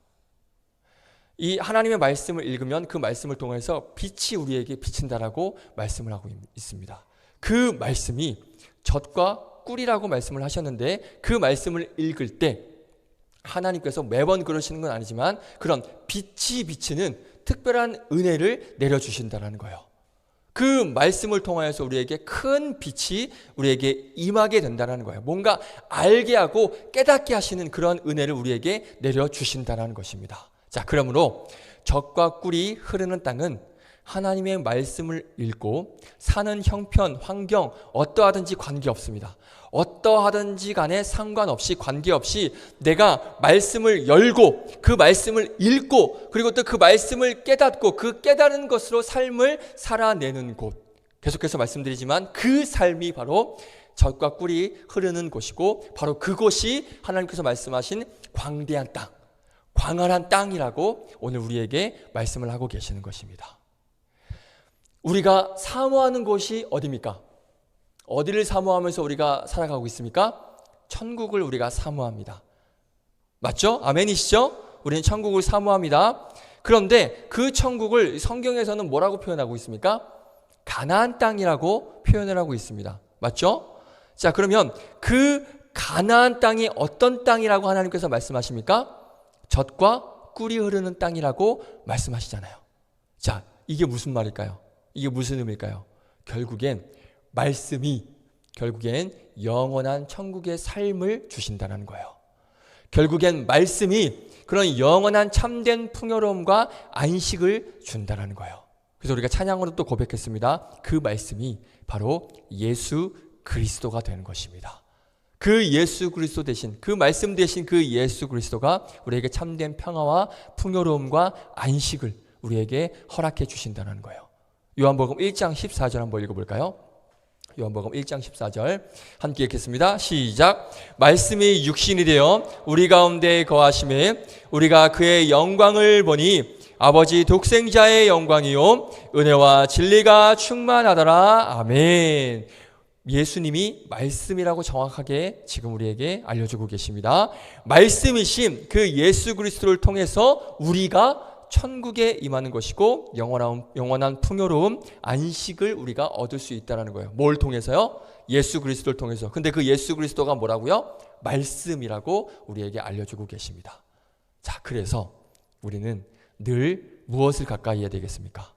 이 하나님의 말씀을 읽으면 그 말씀을 통해서 빛이 우리에게 비친다라고 말씀을 하고 있습니다. 그 말씀이 젖과 꿀이라고 말씀을 하셨는데, 그 말씀을 읽을 때 하나님께서 매번 그러시는 건 아니지만 그런 빛이 비치는 특별한 은혜를 내려주신다는 거예요. 그 말씀을 통하여서 우리에게 큰 빛이 우리에게 임하게 된다는 거예요. 뭔가 알게 하고 깨닫게 하시는 그런 은혜를 우리에게 내려주신다는 것입니다. 자, 그러므로 젖과 꿀이 흐르는 땅은 하나님의 말씀을 읽고 사는 형편, 환경 어떠하든지 관계없습니다. 어떠하든지 간에 상관없이, 관계없이 내가 말씀을 열고 그 말씀을 읽고 그리고 또 그 말씀을 깨닫고 그 깨달은 것으로 삶을 살아내는 곳, 계속해서 말씀드리지만 그 삶이 바로 젖과 꿀이 흐르는 곳이고, 바로 그곳이 하나님께서 말씀하신 광대한 땅, 광활한 땅이라고 오늘 우리에게 말씀을 하고 계시는 것입니다. 우리가 사모하는 곳이 어디입니까? 어디를 사모하면서 우리가 살아가고 있습니까? 천국을 우리가 사모합니다. 맞죠? 아멘이시죠? 우리는 천국을 사모합니다. 그런데 그 천국을 성경에서는 뭐라고 표현하고 있습니까? 가나안 땅이라고 표현을 하고 있습니다. 맞죠? 자, 그러면 그 가나안 땅이 어떤 땅이라고 하나님께서 말씀하십니까? 젖과 꿀이 흐르는 땅이라고 말씀하시잖아요. 자, 이게 무슨 말일까요? 이게 무슨 의미일까요? 결국엔 영원한 천국의 삶을 주신다는 거예요. 결국엔 말씀이 그런 영원한 참된 풍요로움과 안식을 준다는 거예요. 그래서 우리가 찬양으로 또 고백했습니다. 그 말씀이 바로 예수 그리스도가 되는 것입니다. 그 예수 그리스도 대신, 그 말씀 대신 그 예수 그리스도가 우리에게 참된 평화와 풍요로움과 안식을 우리에게 허락해 주신다는 거예요. 요한복음 1장 14절 한번 읽어볼까요? 요한복음 1장 14절 함께 읽겠습니다. 시작. 말씀이 육신이 되어 우리 가운데 거하심에 우리가 그의 영광을 보니 아버지 독생자의 영광이요 은혜와 진리가 충만하더라. 아멘. 예수님이 말씀이라고 정확하게 지금 우리에게 알려주고 계십니다. 말씀이신 그 예수 그리스도를 통해서 우리가 천국에 임하는 것이고 영원한 풍요로움, 안식을 우리가 얻을 수 있다는 거예요. 뭘 통해서요? 예수 그리스도를 통해서. 근데 그 예수 그리스도가 뭐라고요? 말씀이라고 우리에게 알려주고 계십니다. 자, 그래서 우리는 늘 무엇을 가까이 해야 되겠습니까?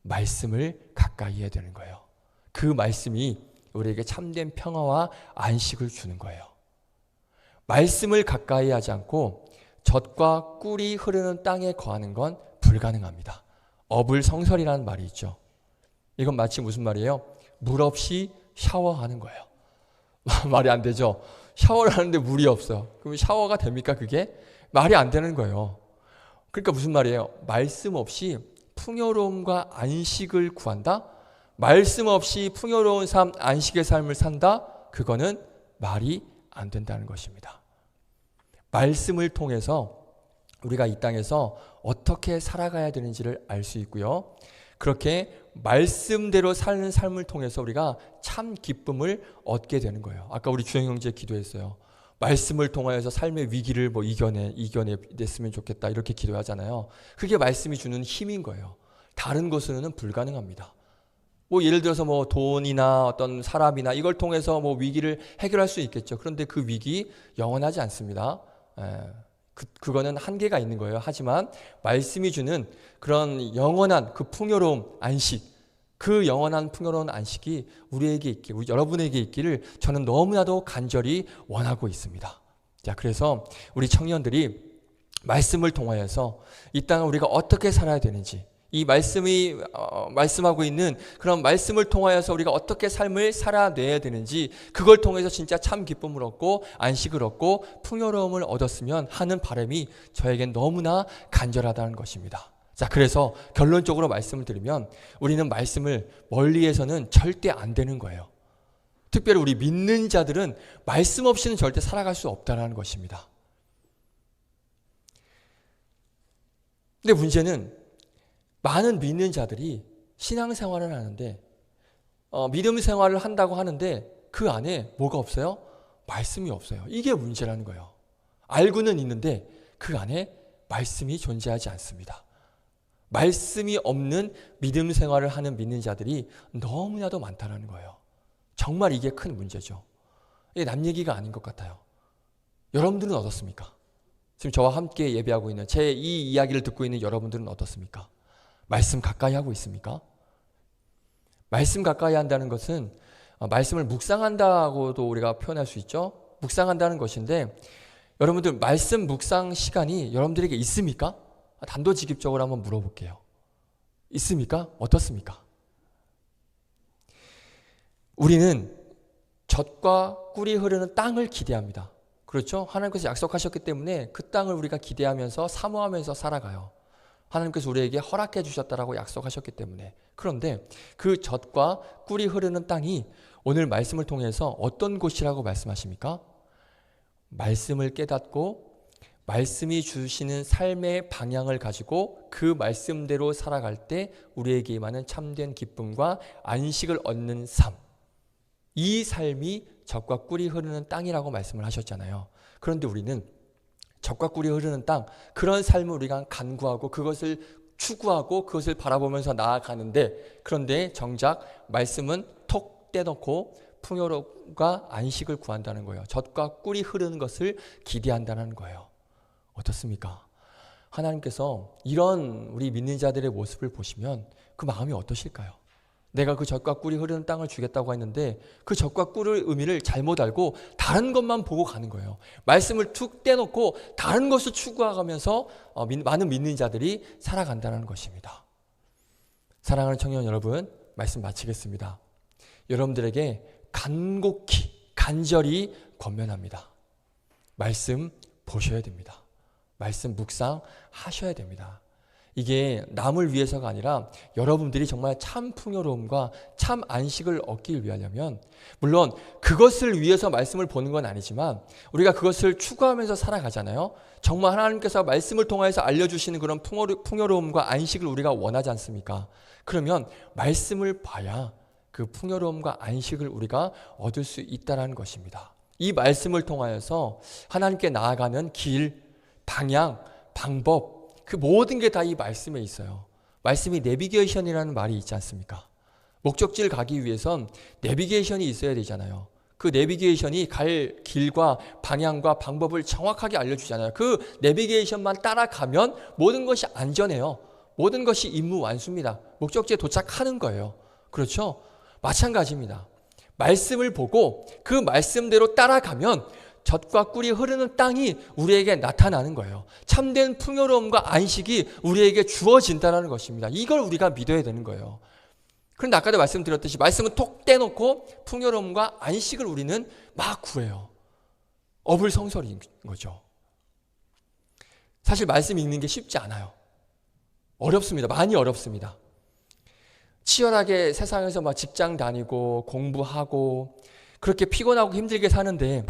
말씀을 가까이 해야 되는 거예요. 그 말씀이 우리에게 참된 평화와 안식을 주는 거예요. 말씀을 가까이 하지 않고 젖과 꿀이 흐르는 땅에 거하는 건 불가능합니다. 어불성설이라는 말이 있죠. 이건 마치 무슨 말이에요? 물 없이 샤워하는 거예요. 말이 안 되죠. 샤워를 하는데 물이 없어요. 그럼 샤워가 됩니까 그게? 말이 안 되는 거예요. 그러니까 무슨 말이에요? 말씀 없이 풍요로움과 안식을 구한다? 말씀 없이 풍요로운 삶, 안식의 삶을 산다? 그거는 말이 안 된다는 것입니다. 말씀을 통해서 우리가 이 땅에서 어떻게 살아가야 되는지를 알 수 있고요. 그렇게 말씀대로 사는 삶을 통해서 우리가 참 기쁨을 얻게 되는 거예요. 아까 우리 주영 형제 기도했어요. 말씀을 통하여서 삶의 위기를 이겨냈으면 좋겠다 이렇게 기도하잖아요. 그게 말씀이 주는 힘인 거예요. 다른 것으로는 불가능합니다. 예를 들어서 돈이나 어떤 사람이나 이걸 통해서 위기를 해결할 수 있겠죠. 그런데 그 위기 영원하지 않습니다. 그거는 한계가 있는 거예요. 하지만 말씀이 주는 그런 영원한 그 풍요로움, 안식, 그 영원한 풍요로운 안식이 우리 여러분에게 있기를 저는 너무나도 간절히 원하고 있습니다. 자, 그래서 우리 청년들이 말씀을 통하여서 이 땅을 우리가 어떻게 살아야 되는지, 이 말씀이 말씀하고 있는 그런 말씀을 통하여서 우리가 어떻게 삶을 살아내야 되는지, 그걸 통해서 진짜 참 기쁨을 얻고 안식을 얻고 풍요로움을 얻었으면 하는 바람이 저에겐 너무나 간절하다는 것입니다. 자, 그래서 결론적으로 말씀을 드리면 우리는 말씀을 멀리해서는 절대 안 되는 거예요. 특별히 우리 믿는 자들은 말씀 없이는 절대 살아갈 수 없다는 것입니다. 근데 문제는 많은 믿는 자들이 신앙생활을 하는데 믿음 생활을 한다고 하는데 그 안에 뭐가 없어요? 말씀이 없어요. 이게 문제라는 거예요. 알고는 있는데 그 안에 말씀이 존재하지 않습니다. 말씀이 없는 믿음 생활을 하는 믿는 자들이 너무나도 많다는 거예요. 정말 이게 큰 문제죠. 이게 남 얘기가 아닌 것 같아요. 여러분들은 어떻습니까? 지금 저와 함께 예배하고 있는 제 이 이야기를 듣고 있는 여러분들은 어떻습니까? 말씀 가까이 하고 있습니까? 말씀 가까이 한다는 것은 말씀을 묵상한다고도 우리가 표현할 수 있죠. 묵상한다는 것인데 여러분들 말씀 묵상 시간이 여러분들에게 있습니까? 단도직입적으로 한번 물어볼게요. 있습니까? 어떻습니까? 우리는 젖과 꿀이 흐르는 땅을 기대합니다. 그렇죠? 하나님께서 약속하셨기 때문에 그 땅을 우리가 기대하면서 사모하면서 살아가요. 하나님께서 우리에게 허락해 주셨다라고 약속하셨기 때문에. 그런데 그 젖과 꿀이 흐르는 땅이 오늘 말씀을 통해서 어떤 곳이라고 말씀하십니까? 말씀을 깨닫고 말씀이 주시는 삶의 방향을 가지고 그 말씀대로 살아갈 때 우리에게 임하는 참된 기쁨과 안식을 얻는 삶, 이 삶이 젖과 꿀이 흐르는 땅이라고 말씀을 하셨잖아요. 그런데 우리는 젖과 꿀이 흐르는 땅, 그런 삶을 우리가 간구하고 그것을 추구하고 그것을 바라보면서 나아가는데, 그런데 정작 말씀은 톡 떼놓고 풍요로움과 안식을 구한다는 거예요. 젖과 꿀이 흐르는 것을 기대한다는 거예요. 어떻습니까? 하나님께서 이런 우리 믿는 자들의 모습을 보시면 그 마음이 어떠실까요? 내가 그 젖과 꿀이 흐르는 땅을 주겠다고 했는데 그 젖과 꿀의 의미를 잘못 알고 다른 것만 보고 가는 거예요. 말씀을 툭 떼놓고 다른 것을 추구하면서 많은 믿는 자들이 살아간다는 것입니다. 사랑하는 청년 여러분, 말씀 마치겠습니다. 여러분들에게 간절히 권면합니다. 말씀 보셔야 됩니다. 말씀 묵상하셔야 됩니다. 이게 남을 위해서가 아니라 여러분들이 정말 참 풍요로움과 참 안식을 얻길 위하려면, 물론 그것을 위해서 말씀을 보는 건 아니지만 우리가 그것을 추구하면서 살아가잖아요. 정말 하나님께서 말씀을 통해서 알려주시는 그런 풍요로움과 안식을 우리가 원하지 않습니까? 그러면 말씀을 봐야 그 풍요로움과 안식을 우리가 얻을 수 있다는 것입니다. 이 말씀을 통하여서 하나님께 나아가는 길, 방향, 방법, 그 모든 게 다 이 말씀에 있어요. 말씀이 내비게이션이라는 말이 있지 않습니까? 목적지를 가기 위해선 내비게이션이 있어야 되잖아요. 그 내비게이션이 갈 길과 방향과 방법을 정확하게 알려주잖아요. 그 내비게이션만 따라가면 모든 것이 안전해요. 모든 것이 임무 완수입니다. 목적지에 도착하는 거예요. 그렇죠? 마찬가지입니다. 말씀을 보고 그 말씀대로 따라가면 젖과 꿀이 흐르는 땅이 우리에게 나타나는 거예요. 참된 풍요로움과 안식이 우리에게 주어진다는 것입니다. 이걸 우리가 믿어야 되는 거예요. 그런데 아까도 말씀드렸듯이 말씀은 톡 떼놓고 풍요로움과 안식을 우리는 막 구해요. 어불성설인 거죠. 사실 말씀 읽는 게 쉽지 않아요. 어렵습니다. 많이 어렵습니다. 치열하게 세상에서 막 직장 다니고 공부하고 그렇게 피곤하고 힘들게 사는데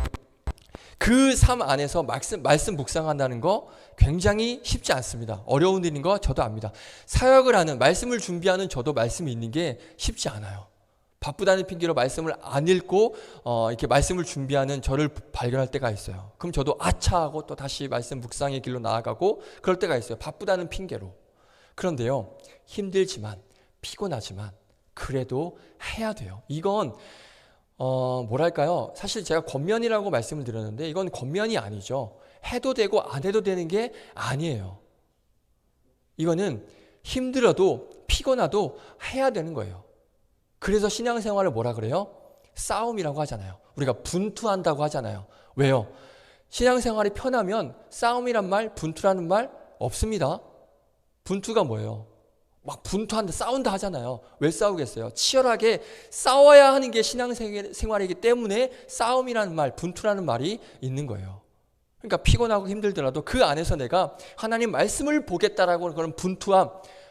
그 삶 안에서 말씀 묵상한다는 거 굉장히 쉽지 않습니다. 어려운 일인 거 저도 압니다. 사역을 하는, 말씀을 준비하는 저도 말씀이 있는 게 쉽지 않아요. 바쁘다는 핑계로 말씀을 안 읽고 이렇게 말씀을 준비하는 저를 발견할 때가 있어요. 그럼 저도 아차하고 또 다시 말씀 묵상의 길로 나아가고 그럴 때가 있어요. 바쁘다는 핑계로. 그런데요, 힘들지만 피곤하지만 그래도 해야 돼요. 이건 뭐랄까요? 사실 제가 권면이라고 말씀을 드렸는데 이건 권면이 아니죠. 해도 되고 안 해도 되는 게 아니에요. 이거는 힘들어도 피곤해도 해야 되는 거예요. 그래서 신앙생활을 뭐라 그래요? 싸움이라고 하잖아요. 우리가 분투한다고 하잖아요. 왜요? 신앙생활이 편하면 싸움이란 말, 분투라는 말 없습니다. 분투가 뭐예요? 막 분투한다, 싸운다 하잖아요. 왜 싸우겠어요? 치열하게 싸워야 하는 게 신앙생활이기 때문에 싸움이라는 말, 분투라는 말이 있는 거예요. 그러니까 피곤하고 힘들더라도 그 안에서 내가 하나님 말씀을 보겠다라고 그런 분투함,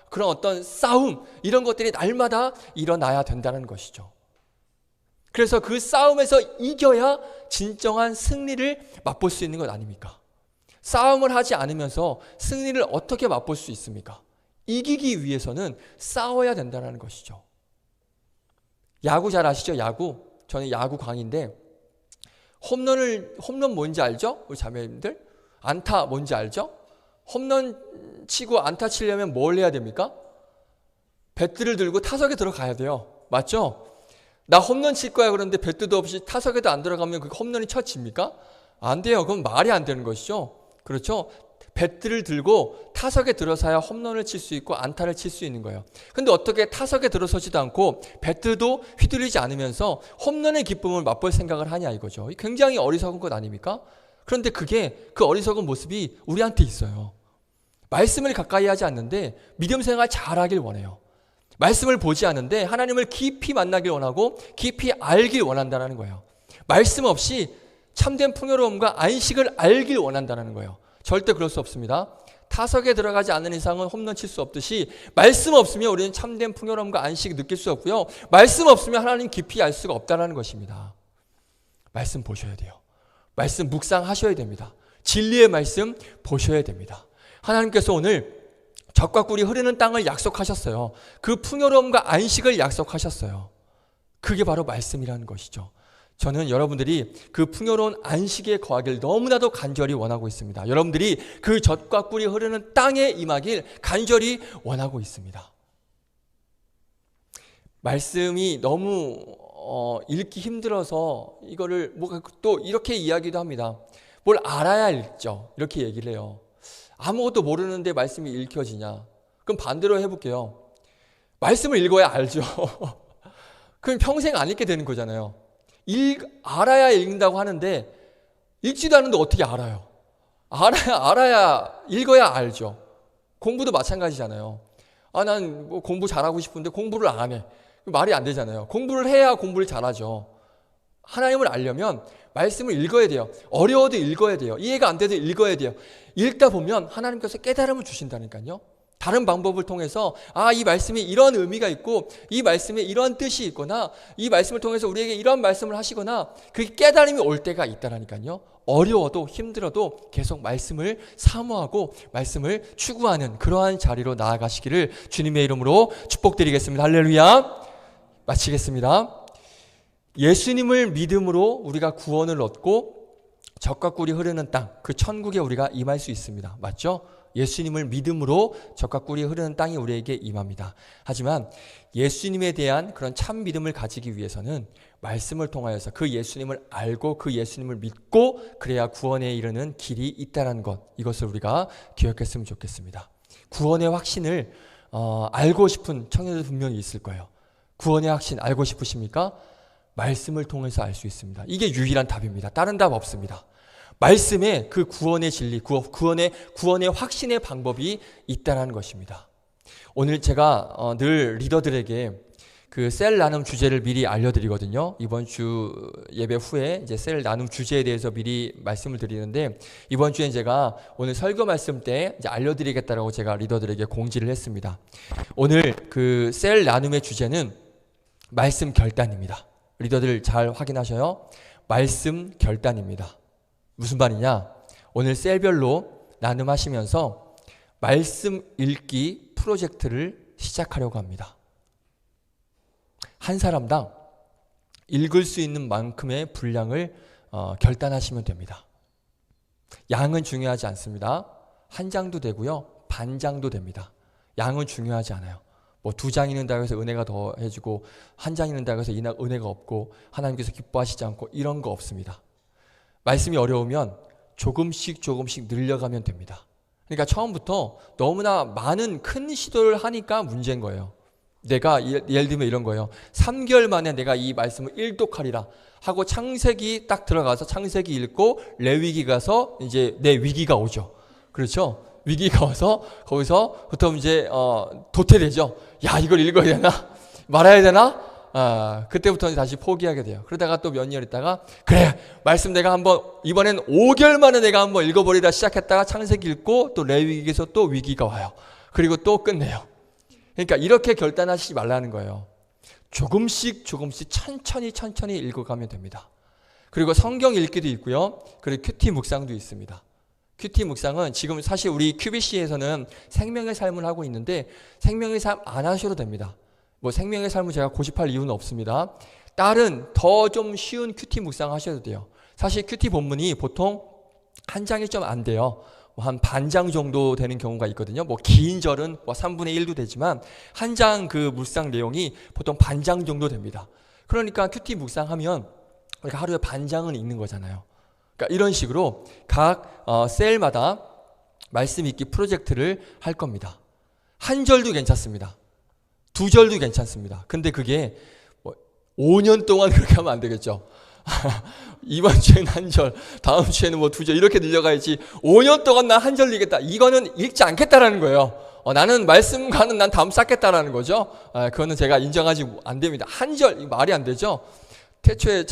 그런 어떤 싸움, 이런 것들이 날마다 일어나야 된다는 것이죠. 그래서 그 싸움에서 이겨야 진정한 승리를 맛볼 수 있는 것 아닙니까? 싸움을 하지 않으면서 승리를 어떻게 맛볼 수 있습니까? 이기기 위해서는 싸워야 된다는 것이죠. 야구 잘 아시죠? 야구. 저는 야구 광인데 홈런 뭔지 알죠? 우리 자매님들? 안타 뭔지 알죠? 홈런 치고 안타 치려면 뭘 해야 됩니까? 배트를 들고 타석에 들어가야 돼요. 맞죠? 나 홈런 칠 거야 그런데 배트도 없이 타석에도 안 들어가면 그 홈런이 쳐집니까? 안 돼요. 그건 말이 안 되는 것이죠. 그렇죠? 배트를 들고 타석에 들어서야 홈런을 칠 수 있고 안타를 칠 수 있는 거예요. 근데 어떻게 타석에 들어서지도 않고 배트도 휘둘리지 않으면서 홈런의 기쁨을 맛볼 생각을 하냐 이거죠. 굉장히 어리석은 것 아닙니까? 그런데 그 어리석은 모습이 우리한테 있어요. 말씀을 가까이 하지 않는데 믿음 생활 잘하길 원해요. 말씀을 보지 않는데 하나님을 깊이 만나길 원하고 깊이 알길 원한다는 거예요. 말씀 없이 참된 풍요로움과 안식을 알길 원한다는 거예요. 절대 그럴 수 없습니다. 타석에 들어가지 않는 이상은 홈런 칠 수 없듯이 말씀 없으면 우리는 참된 풍요로움과 안식을 느낄 수 없고요. 말씀 없으면 하나님 깊이 알 수가 없다는 것입니다. 말씀 보셔야 돼요. 말씀 묵상하셔야 됩니다. 진리의 말씀 보셔야 됩니다. 하나님께서 오늘 젖과 꿀이 흐르는 땅을 약속하셨어요. 그 풍요로움과 안식을 약속하셨어요. 그게 바로 말씀이라는 것이죠. 저는 여러분들이 그 풍요로운 안식에 거하길 너무나도 간절히 원하고 있습니다. 여러분들이 그 젖과 꿀이 흐르는 땅에 임하길 간절히 원하고 있습니다. 말씀이 너무 읽기 힘들어서 이거를 또 이렇게 이야기도 합니다. 뭘 알아야 읽죠. 이렇게 얘기를 해요. 아무것도 모르는데 말씀이 읽혀지냐? 그럼 반대로 해볼게요. 말씀을 읽어야 알죠. 그럼 평생 안 읽게 되는 거잖아요. 알아야 읽는다고 하는데 읽지도 않는데 어떻게 알아요? 알아야 읽어야 알죠. 공부도 마찬가지잖아요. 난 뭐 공부 잘하고 싶은데 공부를 안 해. 말이 안 되잖아요. 공부를 해야 공부를 잘하죠. 하나님을 알려면 말씀을 읽어야 돼요. 어려워도 읽어야 돼요. 이해가 안 돼도 읽어야 돼요. 읽다 보면 하나님께서 깨달음을 주신다니까요. 다른 방법을 통해서 이 말씀이 이런 의미가 있고 이 말씀에 이런 뜻이 있거나 이 말씀을 통해서 우리에게 이런 말씀을 하시거나 그 깨달음이 올 때가 있다라니까요. 어려워도 힘들어도 계속 말씀을 사모하고 말씀을 추구하는 그러한 자리로 나아가시기를 주님의 이름으로 축복드리겠습니다. 할렐루야. 마치겠습니다. 예수님을 믿음으로 우리가 구원을 얻고 젖과 꿀이 흐르는 땅, 그 천국에 우리가 임할 수 있습니다. 맞죠? 예수님을 믿음으로 젖과 꿀이 흐르는 땅이 우리에게 임합니다. 하지만 예수님에 대한 그런 참 믿음을 가지기 위해서는 말씀을 통하여서 그 예수님을 알고 그 예수님을 믿고 그래야 구원에 이르는 길이 있다는 것, 이것을 우리가 기억했으면 좋겠습니다. 구원의 확신을 알고 싶은 청년들 분명히 있을 거예요. 구원의 확신 알고 싶으십니까? 말씀을 통해서 알 수 있습니다. 이게 유일한 답입니다. 다른 답 없습니다. 말씀에 그 구원의 진리, 구원의 확신의 방법이 있다는 것입니다. 오늘 제가 늘 리더들에게 그 셀 나눔 주제를 미리 알려드리거든요. 이번 주 예배 후에 이제 셀 나눔 주제에 대해서 미리 말씀을 드리는데 이번 주엔 제가 오늘 설교 말씀 때 이제 알려드리겠다라고 제가 리더들에게 공지를 했습니다. 오늘 그 셀 나눔의 주제는 말씀 결단입니다. 리더들 잘 확인하셔요. 말씀 결단입니다. 무슨 말이냐? 오늘 셀별로 나눔하시면서 말씀 읽기 프로젝트를 시작하려고 합니다. 한 사람당 읽을 수 있는 만큼의 분량을 결단하시면 됩니다. 양은 중요하지 않습니다. 한 장도 되고요, 반 장도 됩니다. 양은 중요하지 않아요. 뭐 2장 읽는다고 해서 은혜가 더해지고 한 장 읽는다고 해서 은혜가 없고 하나님께서 기뻐하시지 않고 이런 거 없습니다. 말씀이 어려우면 조금씩 늘려가면 됩니다. 그러니까 처음부터 너무나 많은 큰 시도를 하니까 문제인 거예요. 내가 예를 들면 이런 거예요. 3개월 만에 내가 이 말씀을 일독하리라 하고 창세기 딱 들어가서 창세기 읽고 레위기 가서 이제 내 위기가 오죠. 그렇죠? 위기가 와서 거기서부터 이제 도태되죠. 야, 이걸 읽어야 되나? 말아야 되나? 그때부터 다시 포기하게 돼요. 그러다가 또 몇 년 있다가 그래, 말씀 내가 한번 이번엔 5개월 만에 내가 한번 읽어버리다 시작했다가 창세기 읽고 또 레위기에서 또 위기가 와요. 그리고 또 끝내요. 그러니까 이렇게 결단하시지 말라는 거예요. 조금씩 천천히 읽어가면 됩니다. 그리고 성경 읽기도 있고요. 그리고 큐티 묵상도 있습니다. 큐티 묵상은 지금 사실 우리 QBC에서는 생명의 삶을 하고 있는데 생명의 삶 안 하셔도 됩니다. 뭐 생명의 삶을 제가 고집할 이유는 없습니다. 다른 더 좀 쉬운 큐티 묵상 하셔도 돼요. 사실 큐티 본문이 보통 한 장이 좀 안 돼요. 한 반 장 정도 되는 경우가 있거든요. 뭐 긴 절은 뭐 3분의 1도 되지만 한 장 그 묵상 내용이 보통 반 장 정도 됩니다. 그러니까 큐티 묵상하면 우리가 하루에 반 장은 읽는 거잖아요. 그러니까 이런 식으로 각 셀마다 말씀 읽기 프로젝트를 할 겁니다. 한 절도 괜찮습니다. 2절도 괜찮습니다. 근데 그게 뭐 5년 동안 그렇게 하면 안 되겠죠. 이번 주에는 한 절, 다음 주에는 뭐 2절 이렇게 늘려가야지 5년 동안 난 한 절 읽겠다. 이거는 읽지 않겠다라는 거예요. 나는 말씀과는 난 담 쌓겠다라는 거죠. 그거는 제가 인정하지 안 됩니다. 한 절, 말이 안 되죠. 태초에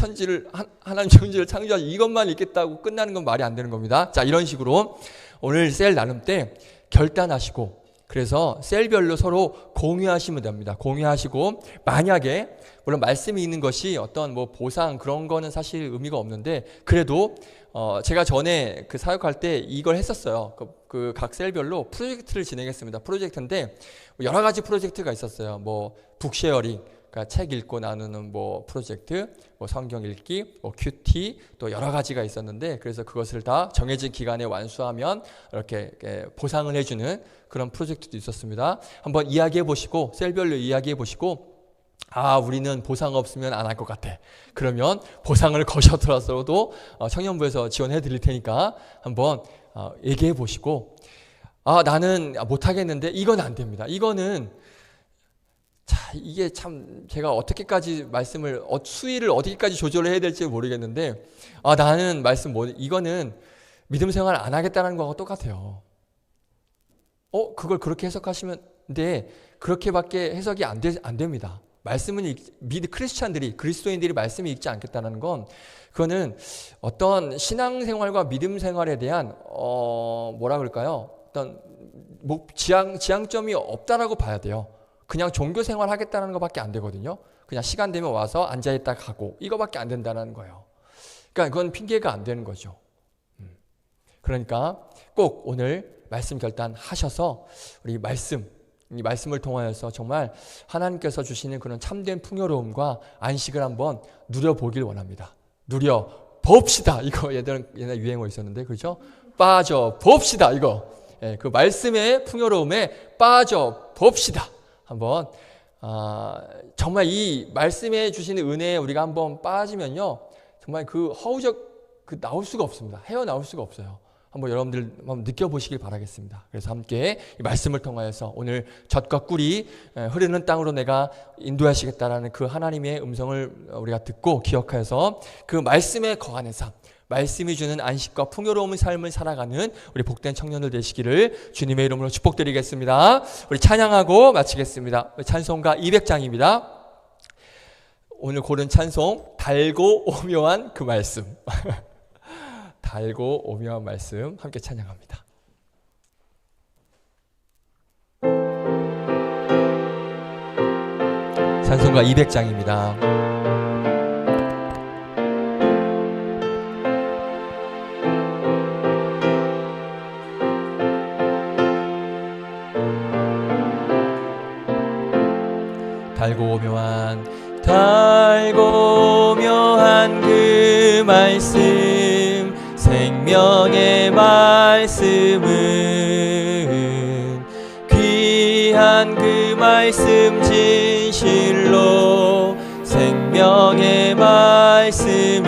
하나님 천지를 창조하시 이것만 읽겠다고 끝나는 건 말이 안 되는 겁니다. 자, 이런 식으로 오늘 셀 나눔 때 결단하시고 그래서 셀별로 서로 공유하시면 됩니다. 공유하시고 만약에 물론 말씀이 있는 것이 어떤 뭐 보상 그런 거는 사실 의미가 없는데 그래도 제가 전에 그 사역할 때 이걸 했었어요. 그 각 셀별로 프로젝트를 진행했습니다. 프로젝트인데 여러 가지 프로젝트가 있었어요. 뭐 북쉐어링, 그러니까 책 읽고 나누는 뭐 프로젝트, 뭐 성경 읽기, 뭐 큐티 또 여러 가지가 있었는데 그래서 그것을 다 정해진 기간에 완수하면 이렇게 보상을 해주는 그런 프로젝트도 있었습니다. 한번 이야기해 보시고 셀별로 이야기해 보시고 우리는 보상 없으면 안 할 것 같아. 그러면 보상을 거셔들어서도 청년부에서 지원해 드릴 테니까 한번 얘기해 보시고 나는 못하겠는데 이건 안 됩니다. 이거는 이게 참 제가 어떻게까지 말씀을 수위를 어디까지 조절을 해야 될지 모르겠는데 나는 말씀 이거는 믿음 생활 안 하겠다는 거하고 똑같아요. 그걸 그렇게 해석하시면 근데 그렇게밖에 해석이 안 됩니다. 말씀은 크리스찬들이 그리스도인들이 말씀을 읽지 않겠다는 건 그거는 어떤 신앙생활과 믿음 생활에 대한 뭐라 그럴까요? 어떤 지향점이 없다라고 봐야 돼요. 그냥 종교 생활 하겠다는 것밖에 안 되거든요. 그냥 시간 되면 와서 앉아있다 가고 이거밖에 안 된다는 거예요. 그러니까 그건 핑계가 안 되는 거죠. 그러니까 꼭 오늘 말씀 결단하셔서 우리 이 말씀을 통하여서 정말 하나님께서 주시는 그런 참된 풍요로움과 안식을 한번 누려보길 원합니다. 누려봅시다. 이거 옛날 유행어 있었는데 그렇죠? 빠져봅시다. 이거 그 말씀의 풍요로움에 빠져봅시다. 한번 정말 이 말씀해 주시는 은혜에 우리가 한번 빠지면요 정말 그 허우적 나올 수가 없습니다. 헤어나올 수가 없어요. 한번 여러분들 한번 느껴보시길 바라겠습니다. 그래서 함께 이 말씀을 통하여서 오늘 젖과 꿀이 흐르는 땅으로 내가 인도하시겠다라는 그 하나님의 음성을 우리가 듣고 기억하여서 그 말씀에 거하는 삶, 말씀이 주는 안식과 풍요로운 삶을 살아가는 우리 복된 청년들 되시기를 주님의 이름으로 축복드리겠습니다. 우리 찬양하고 마치겠습니다. 찬송가 200장입니다. 오늘 고른 찬송 달고 오묘한 그 말씀 달고 오묘한 말씀 함께 찬양합니다. 찬송가 200장입니다. 달고 묘한 그 말씀, 생명의 말씀은 귀한 그 말씀, 진실로 생명의 말씀이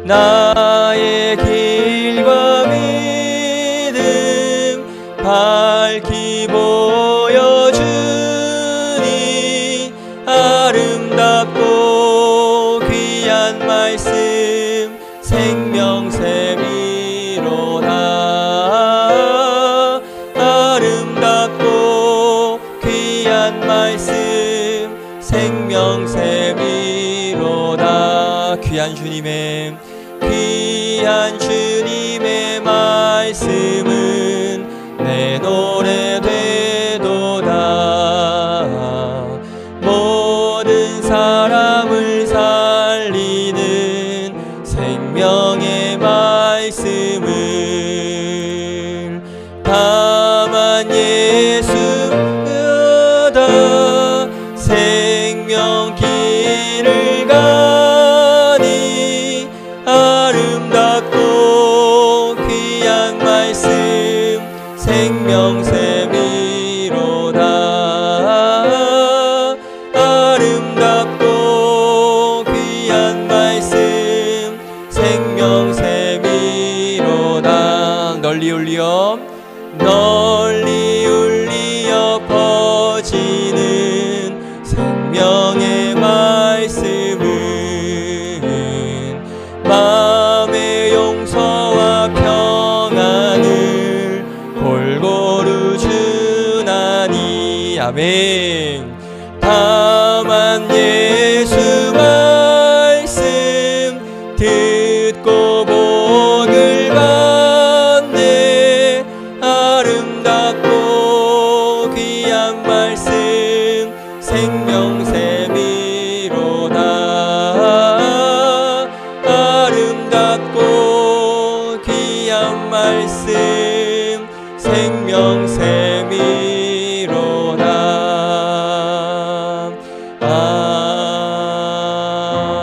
나의 길과 믿음 밝히 보여주니 아름답고 귀한 말씀, 생명샘이로다. 아름답고 귀한 말씀, 생명샘이로다. 귀한 주님의 말씀은 내 노래 되도다. 모든 사람을 살리는 생명의 말씀을 다만 예수보다 생명 길을 가니 아름답고 귀한 말씀, 생명샘이로다. 아름답고 귀한 말씀, 생명샘이로다. 널리 울리어 퍼지는 생명의 말씀은 마음의 용서와 평안을 골고루 주나니. 아멘. 다만 예수 말씀 듣고 복을 받네. 아름답고 귀한 말씀, 생명샘이로다. 아름답고 귀한 말씀, 생명샘이로다.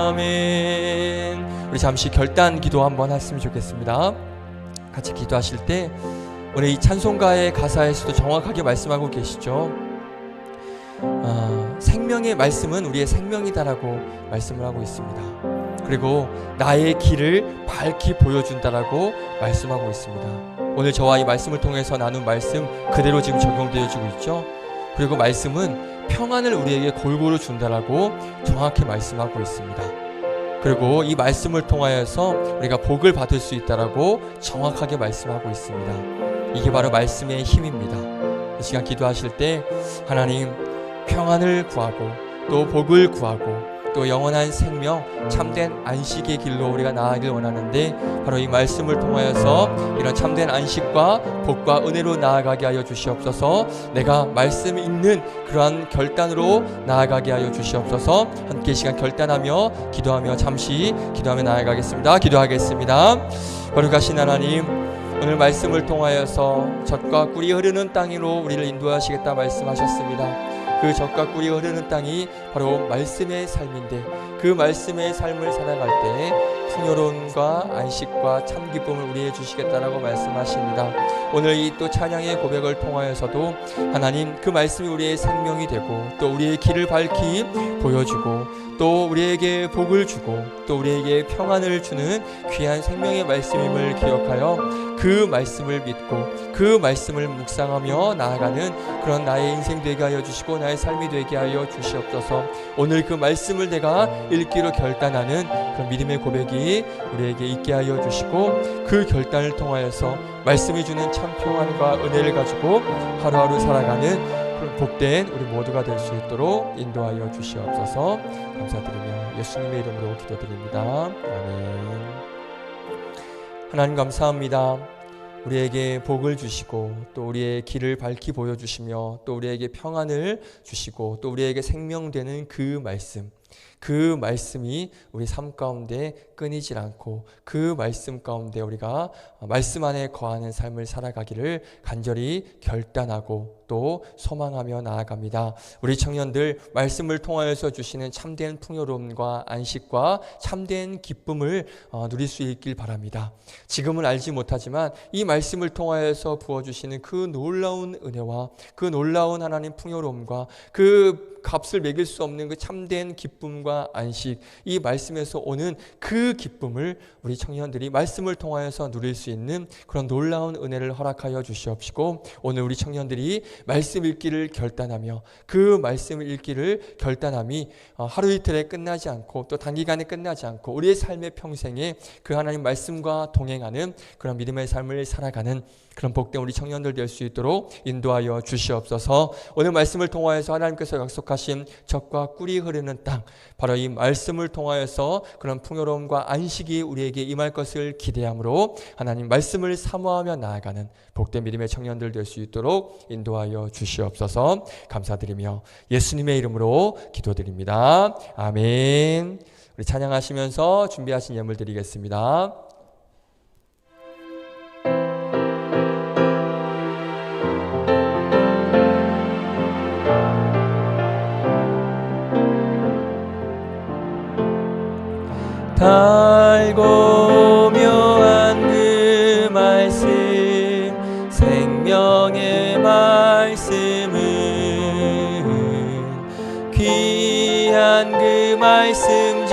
아멘. 우리 잠시 결단 기도 한번 했으면 좋겠습니다. 같이 기도하실 때 오늘 이 찬송가의 가사에서도 정확하게 말씀하고 계시죠. 생명의 말씀은 우리의 생명이다라고 말씀을 하고 있습니다. 그리고 나의 길을 밝히 보여준다라고 말씀하고 있습니다. 오늘 저와 이 말씀을 통해서 나눈 말씀 그대로 지금 적용되어지고 있죠. 그리고 말씀은 평안을 우리에게 골고루 준다라고 정확히 말씀하고 있습니다. 그리고 이 말씀을 통하여서 우리가 복을 받을 수 있다라고 정확하게 말씀하고 있습니다. 이게 바로 말씀의 힘입니다. 이 시간 기도하실 때 하나님 평안을 구하고 또 복을 구하고 또 영원한 생명, 참된 안식의 길로 우리가 나아가길 원하는데 바로 이 말씀을 통하여서 이런 참된 안식과 복과 은혜로 나아가게 하여 주시옵소서. 내가 말씀 있는 그러한 결단으로 나아가게 하여 주시옵소서. 함께 이 시간 결단하며 기도하며 잠시 기도하며 나아가겠습니다. 기도하겠습니다. 거룩하신 하나님, 오늘 말씀을 통하여서 젖과 꿀이 흐르는 땅으로 우리를 인도하시겠다 말씀하셨습니다. 그 젖과 꿀이 흐르는 땅이 바로 말씀의 삶인데 그 말씀의 삶을 살아갈 때 풍요로움과 안식과 참 기쁨을 우리에게 주시겠다라고 말씀하십니다. 오늘 이 또 찬양의 고백을 통하여서도 하나님 그 말씀이 우리의 생명이 되고 또 우리의 길을 밝히 보여주고 또 우리에게 복을 주고 또 우리에게 평안을 주는 귀한 생명의 말씀임을 기억하여 그 말씀을 믿고 그 말씀을 묵상하며 나아가는 그런 나의 인생 되게 하여 주시고 나의 삶이 되게 하여 주시옵소서. 오늘 그 말씀을 내가 읽기로 결단하는 그런 믿음의 고백이 우리에게 있게 하여 주시고 그 결단을 통하여서 말씀이 주는 참 평안과 은혜를 가지고 하루하루 살아가는 그런 복된 우리 모두가 될 수 있도록 인도하여 주시옵소서. 감사드리며 예수님의 이름으로 기도드립니다. 아멘. 하나님 감사합니다. 우리에게 복을 주시고 또 우리의 길을 밝히 보여주시며 또 우리에게 평안을 주시고 또 우리에게 생명되는 그 말씀, 그 말씀이 우리 삶 가운데 끊이질 않고 그 말씀 가운데 우리가 말씀 안에 거하는 삶을 살아가기를 간절히 결단하고 또 소망하며 나아갑니다. 우리 청년들 말씀을 통하여서 주시는 참된 풍요로움과 안식과 참된 기쁨을 누릴 수 있길 바랍니다. 지금은 알지 못하지만 이 말씀을 통하여서 부어주시는 그 놀라운 은혜와 그 놀라운 하나님 풍요로움과 그 값을 매길 수 없는 그 참된 기쁨과 안식, 이 말씀에서 오는 그 기쁨을 우리 청년들이 말씀을 통하여서 누릴 수 있는 그런 놀라운 은혜를 허락하여 주시옵시고, 오늘 우리 청년들이 말씀 읽기를 결단하며 그 말씀 읽기를 결단함이 하루 이틀에 끝나지 않고 또 단기간에 끝나지 않고 우리의 삶의 평생에 그 하나님 말씀과 동행하는 그런 믿음의 삶을 살아가는 그런 복된 우리 청년들 될 수 있도록 인도하여 주시옵소서. 오늘 말씀을 통하여서 하나님께서 약속하신 젖과 꿀이 흐르는 땅, 바로 이 말씀을 통하여서 그런 풍요로움과 안식이 우리에게 임할 것을 기대함으로 하나님 말씀을 사모하며 나아가는 복된 믿음의 청년들 될 수 있도록 인도하여 주시옵소서. 감사드리며 예수님의 이름으로 기도드립니다. 아멘. 우리 찬양하시면서 준비하신 예물 드리겠습니다. 달고 묘한 그 말씀, 생명의 말씀은 귀한 그 말씀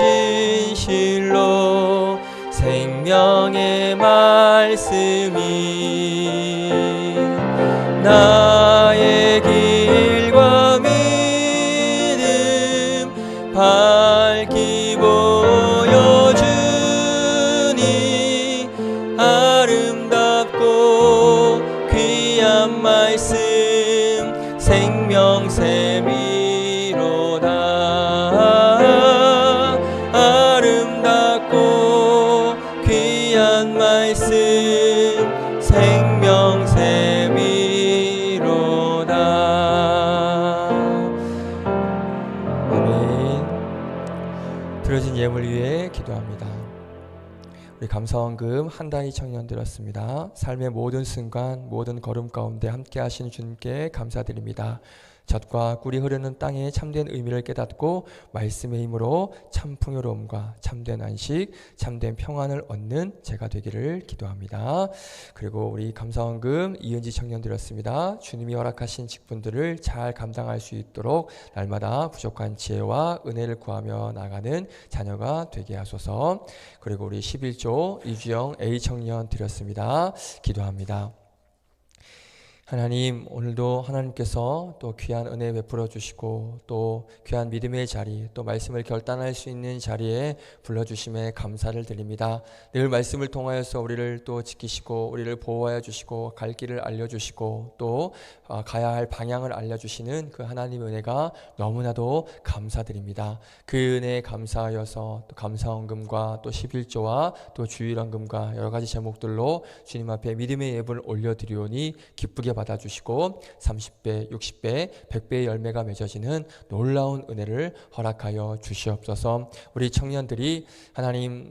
진실로 생명의 말씀이 나의 길과 믿음 밝히 보여주니 아름답고 귀한 말씀 생명샘이로다. 아름답고 귀한 말씀 생명샘이로다. 아멘. 들어진 예물 위에 기도합니다. 우리 감사원금 한 단위 청년 드렸습니다. 삶의 모든 순간 모든 걸음 가운데 함께 하시는 주님께 감사드립니다. 젖과 꿀이 흐르는 땅의 참된 의미를 깨닫고 말씀의 힘으로 참 풍요로움과 참된 안식, 참된 평안을 얻는 제가 되기를 기도합니다. 그리고 우리 감사원금 이은지 청년 드렸습니다. 주님이 허락하신 직분들을 잘 감당할 수 있도록 날마다 부족한 지혜와 은혜를 구하며 나가는 자녀가 되게 하소서. 그리고 우리 11조 이주영 A 청년 드렸습니다. 기도합니다. 하나님, 오늘도 하나님께서 또 귀한 은혜 베풀어 주시고 또 귀한 믿음의 자리, 또 말씀을 결단할 수 있는 자리에 불러주심에 감사를 드립니다. 늘 말씀을 통하여서 우리를 또 지키시고 우리를 보호하여 주시고 갈 길을 알려주시고 또 가야 할 방향을 알려주시는 그 하나님의 은혜가 너무나도 감사드립니다. 그 은혜에 감사하여서 또 감사원금과 또 11조와 또 주일원금과 여러 가지 제목들로 주님 앞에 믿음의 예물을 올려드리오니 기쁘게 받아주시고 30배, 60배, 100배의 열매가 맺어지는 놀라운 은혜를 허락하여 주시옵소서. 우리 청년들이 하나님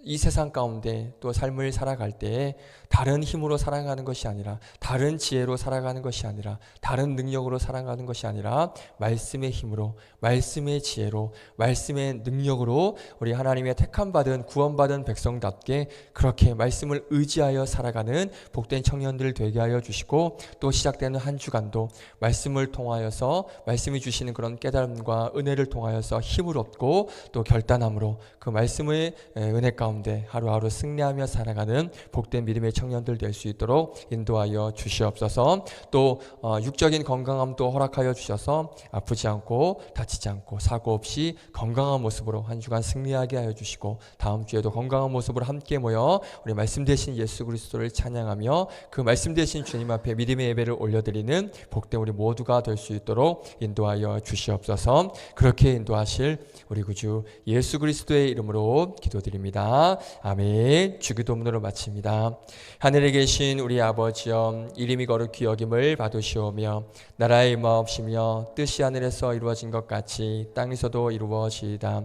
이 세상 가운데 또 삶을 살아갈 때에 다른 힘으로 살아가는 것이 아니라 다른 지혜로 살아가는 것이 아니라 다른 능력으로 살아가는 것이 아니라 말씀의 힘으로 말씀의 지혜로 말씀의 능력으로 우리 하나님의 택함받은 구원받은 백성답게 그렇게 말씀을 의지하여 살아가는 복된 청년들 되게 하여 주시고 또 시작되는 한 주간도 말씀을 통하여서 말씀이 주시는 그런 깨달음과 은혜를 통하여서 힘을 얻고 또 결단함으로 그 말씀의 은혜 가운데 하루하루 승리하며 살아가는 복된 믿음의 청년들 될 수 있도록 인도하여 주시옵소서. 또 육적인 건강함도 허락하여 주셔서 아프지 않고 다치지 않고 사고 없이 건강한 모습으로 한 주간 승리하게 하여 주시고 다음 주에도 건강한 모습으로 함께 모여 우리 말씀 되신 예수 그리스도를 찬양하며 그 말씀 되신 주님 앞에 믿음의 예배를 올려드리는 복된 우리 모두가 될 수 있도록 인도하여 주시옵소서. 그렇게 인도하실 우리 구주 예수 그리스도의 이름으로 기도드립니다. 기도합니다. 아멘. 주기도문으로 마칩니다. 하늘에 계신 우리 아버지여, 이름이 거룩히 여김을 받으시오며 나라의 임하옵시며 뜻이 하늘에서 이루어진 것 같이 땅에서도 이루어지이다.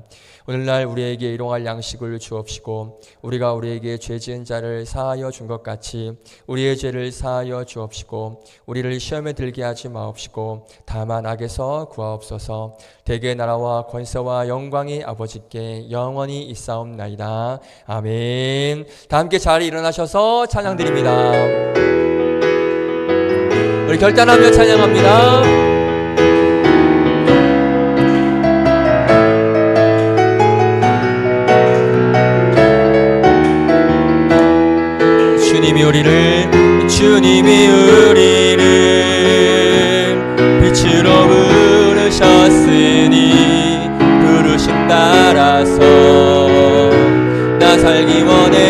오늘날 우리에게 일용할 양식을 주옵시고 우리가 우리에게 죄 지은 자를 사하여 준 것 같이 우리의 죄를 사하여 주옵시고 우리를 시험에 들게 하지 마옵시고 다만 악에서 구하옵소서. 대개 나라와 권세와 영광이 아버지께 영원히 있사옵나이다. 아멘. 다 함께 자리에 일어나셔서 찬양드립니다. 우리 결단하며 찬양합니다. 주님이 우리를 빛으로 부르셨으니 부르심 따라서 나 살기 원해.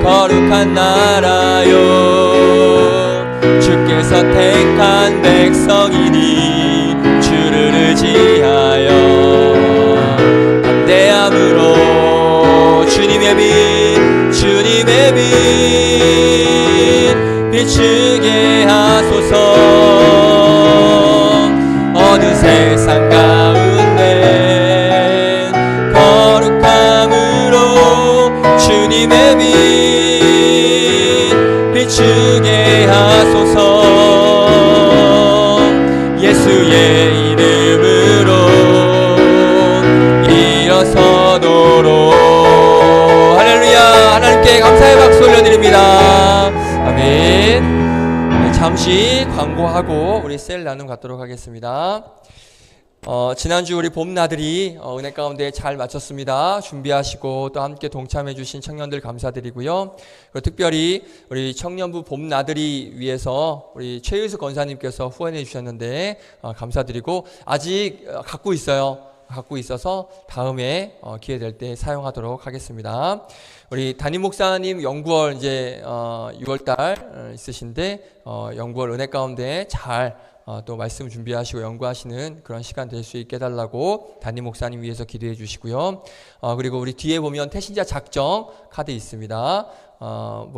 거룩한 나라요 주께서 택한 백성이니 주를 의지하여 담대함으로 주님의 빛 비추게 하소서. 어느 세상 가운데 거룩함으로 주님의 빛 비추게 하소서. 예수의 이름으로 일어서도록. 할렐루야. 하나님께 감사의 박수 올려드립니다. 아멘. 네, 잠시 광고하고 우리 셀 나눔 갖도록 하겠습니다. 지난주 우리 봄나들이 은혜 가운데 잘 마쳤습니다. 준비하시고 또 함께 동참해 주신 청년들 감사드리고요. 그리고 특별히 우리 청년부 봄나들이 위해서 우리 최유수 권사님께서 후원해 주셨는데 감사드리고 아직 갖고 있어서 다음에 기회 될 때 사용하도록 하겠습니다. 우리 담임 목사님 연구월 이제 6월달 있으신데 연구월 은혜 가운데 잘 또 말씀 준비하시고 연구하시는 그런 시간 될 수 있게 해달라고 담임 목사님 위해서 기도해 주시고요. 그리고 우리 뒤에 보면 태신자 작정 카드 있습니다.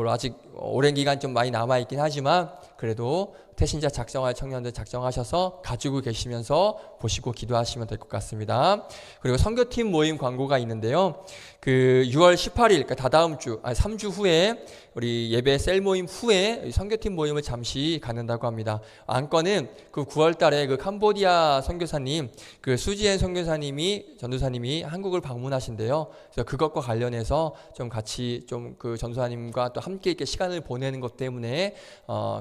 아직 오랜 기간 좀 많이 남아 있긴 하지만 그래도 태신자 작정할 청년들 작정하셔서 가지고 계시면서 보시고 기도하시면 될 것 같습니다. 그리고 선교팀 모임 광고가 있는데요. 그 6월 18일, 그러니까 다다음 주, 3주 후에 우리 예배 셀 모임 후에 선교팀 모임을 잠시 갖는다고 합니다. 안건은 그 9월 달에 그 캄보디아 선교사님, 그 수지엔 선교사님이, 전도사님이 한국을 방문하신대요. 그래서 그것과 관련해서 좀 같이 좀 그 전도사님과 또 함께 이렇게 시간을 보내는 것 때문에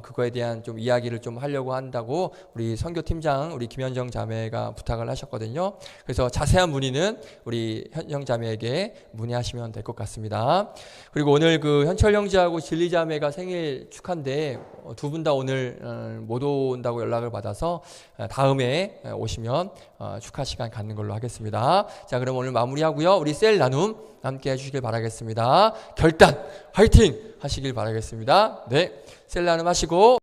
그거에 대한 좀 이야기를 좀 하려고 한다고 우리 선교팀장, 우리 김현정 자매가 부탁을 하셨거든요. 그래서 자세한 문의는 우리 현정 자매에게 문의하시면 될 것 같습니다. 그리고 오늘 그 현철 형제하고 진리 자매가 생일 축하인데 두 분 다 오늘 못 온다고 연락을 받아서 다음에 오시면 축하 시간 갖는 걸로 하겠습니다. 자, 그럼 오늘 마무리하고요. 우리 셀 나눔 함께 해주시길 바라겠습니다. 결단 화이팅 하시길 바라겠습니다. 네, 셀 나눔 하시고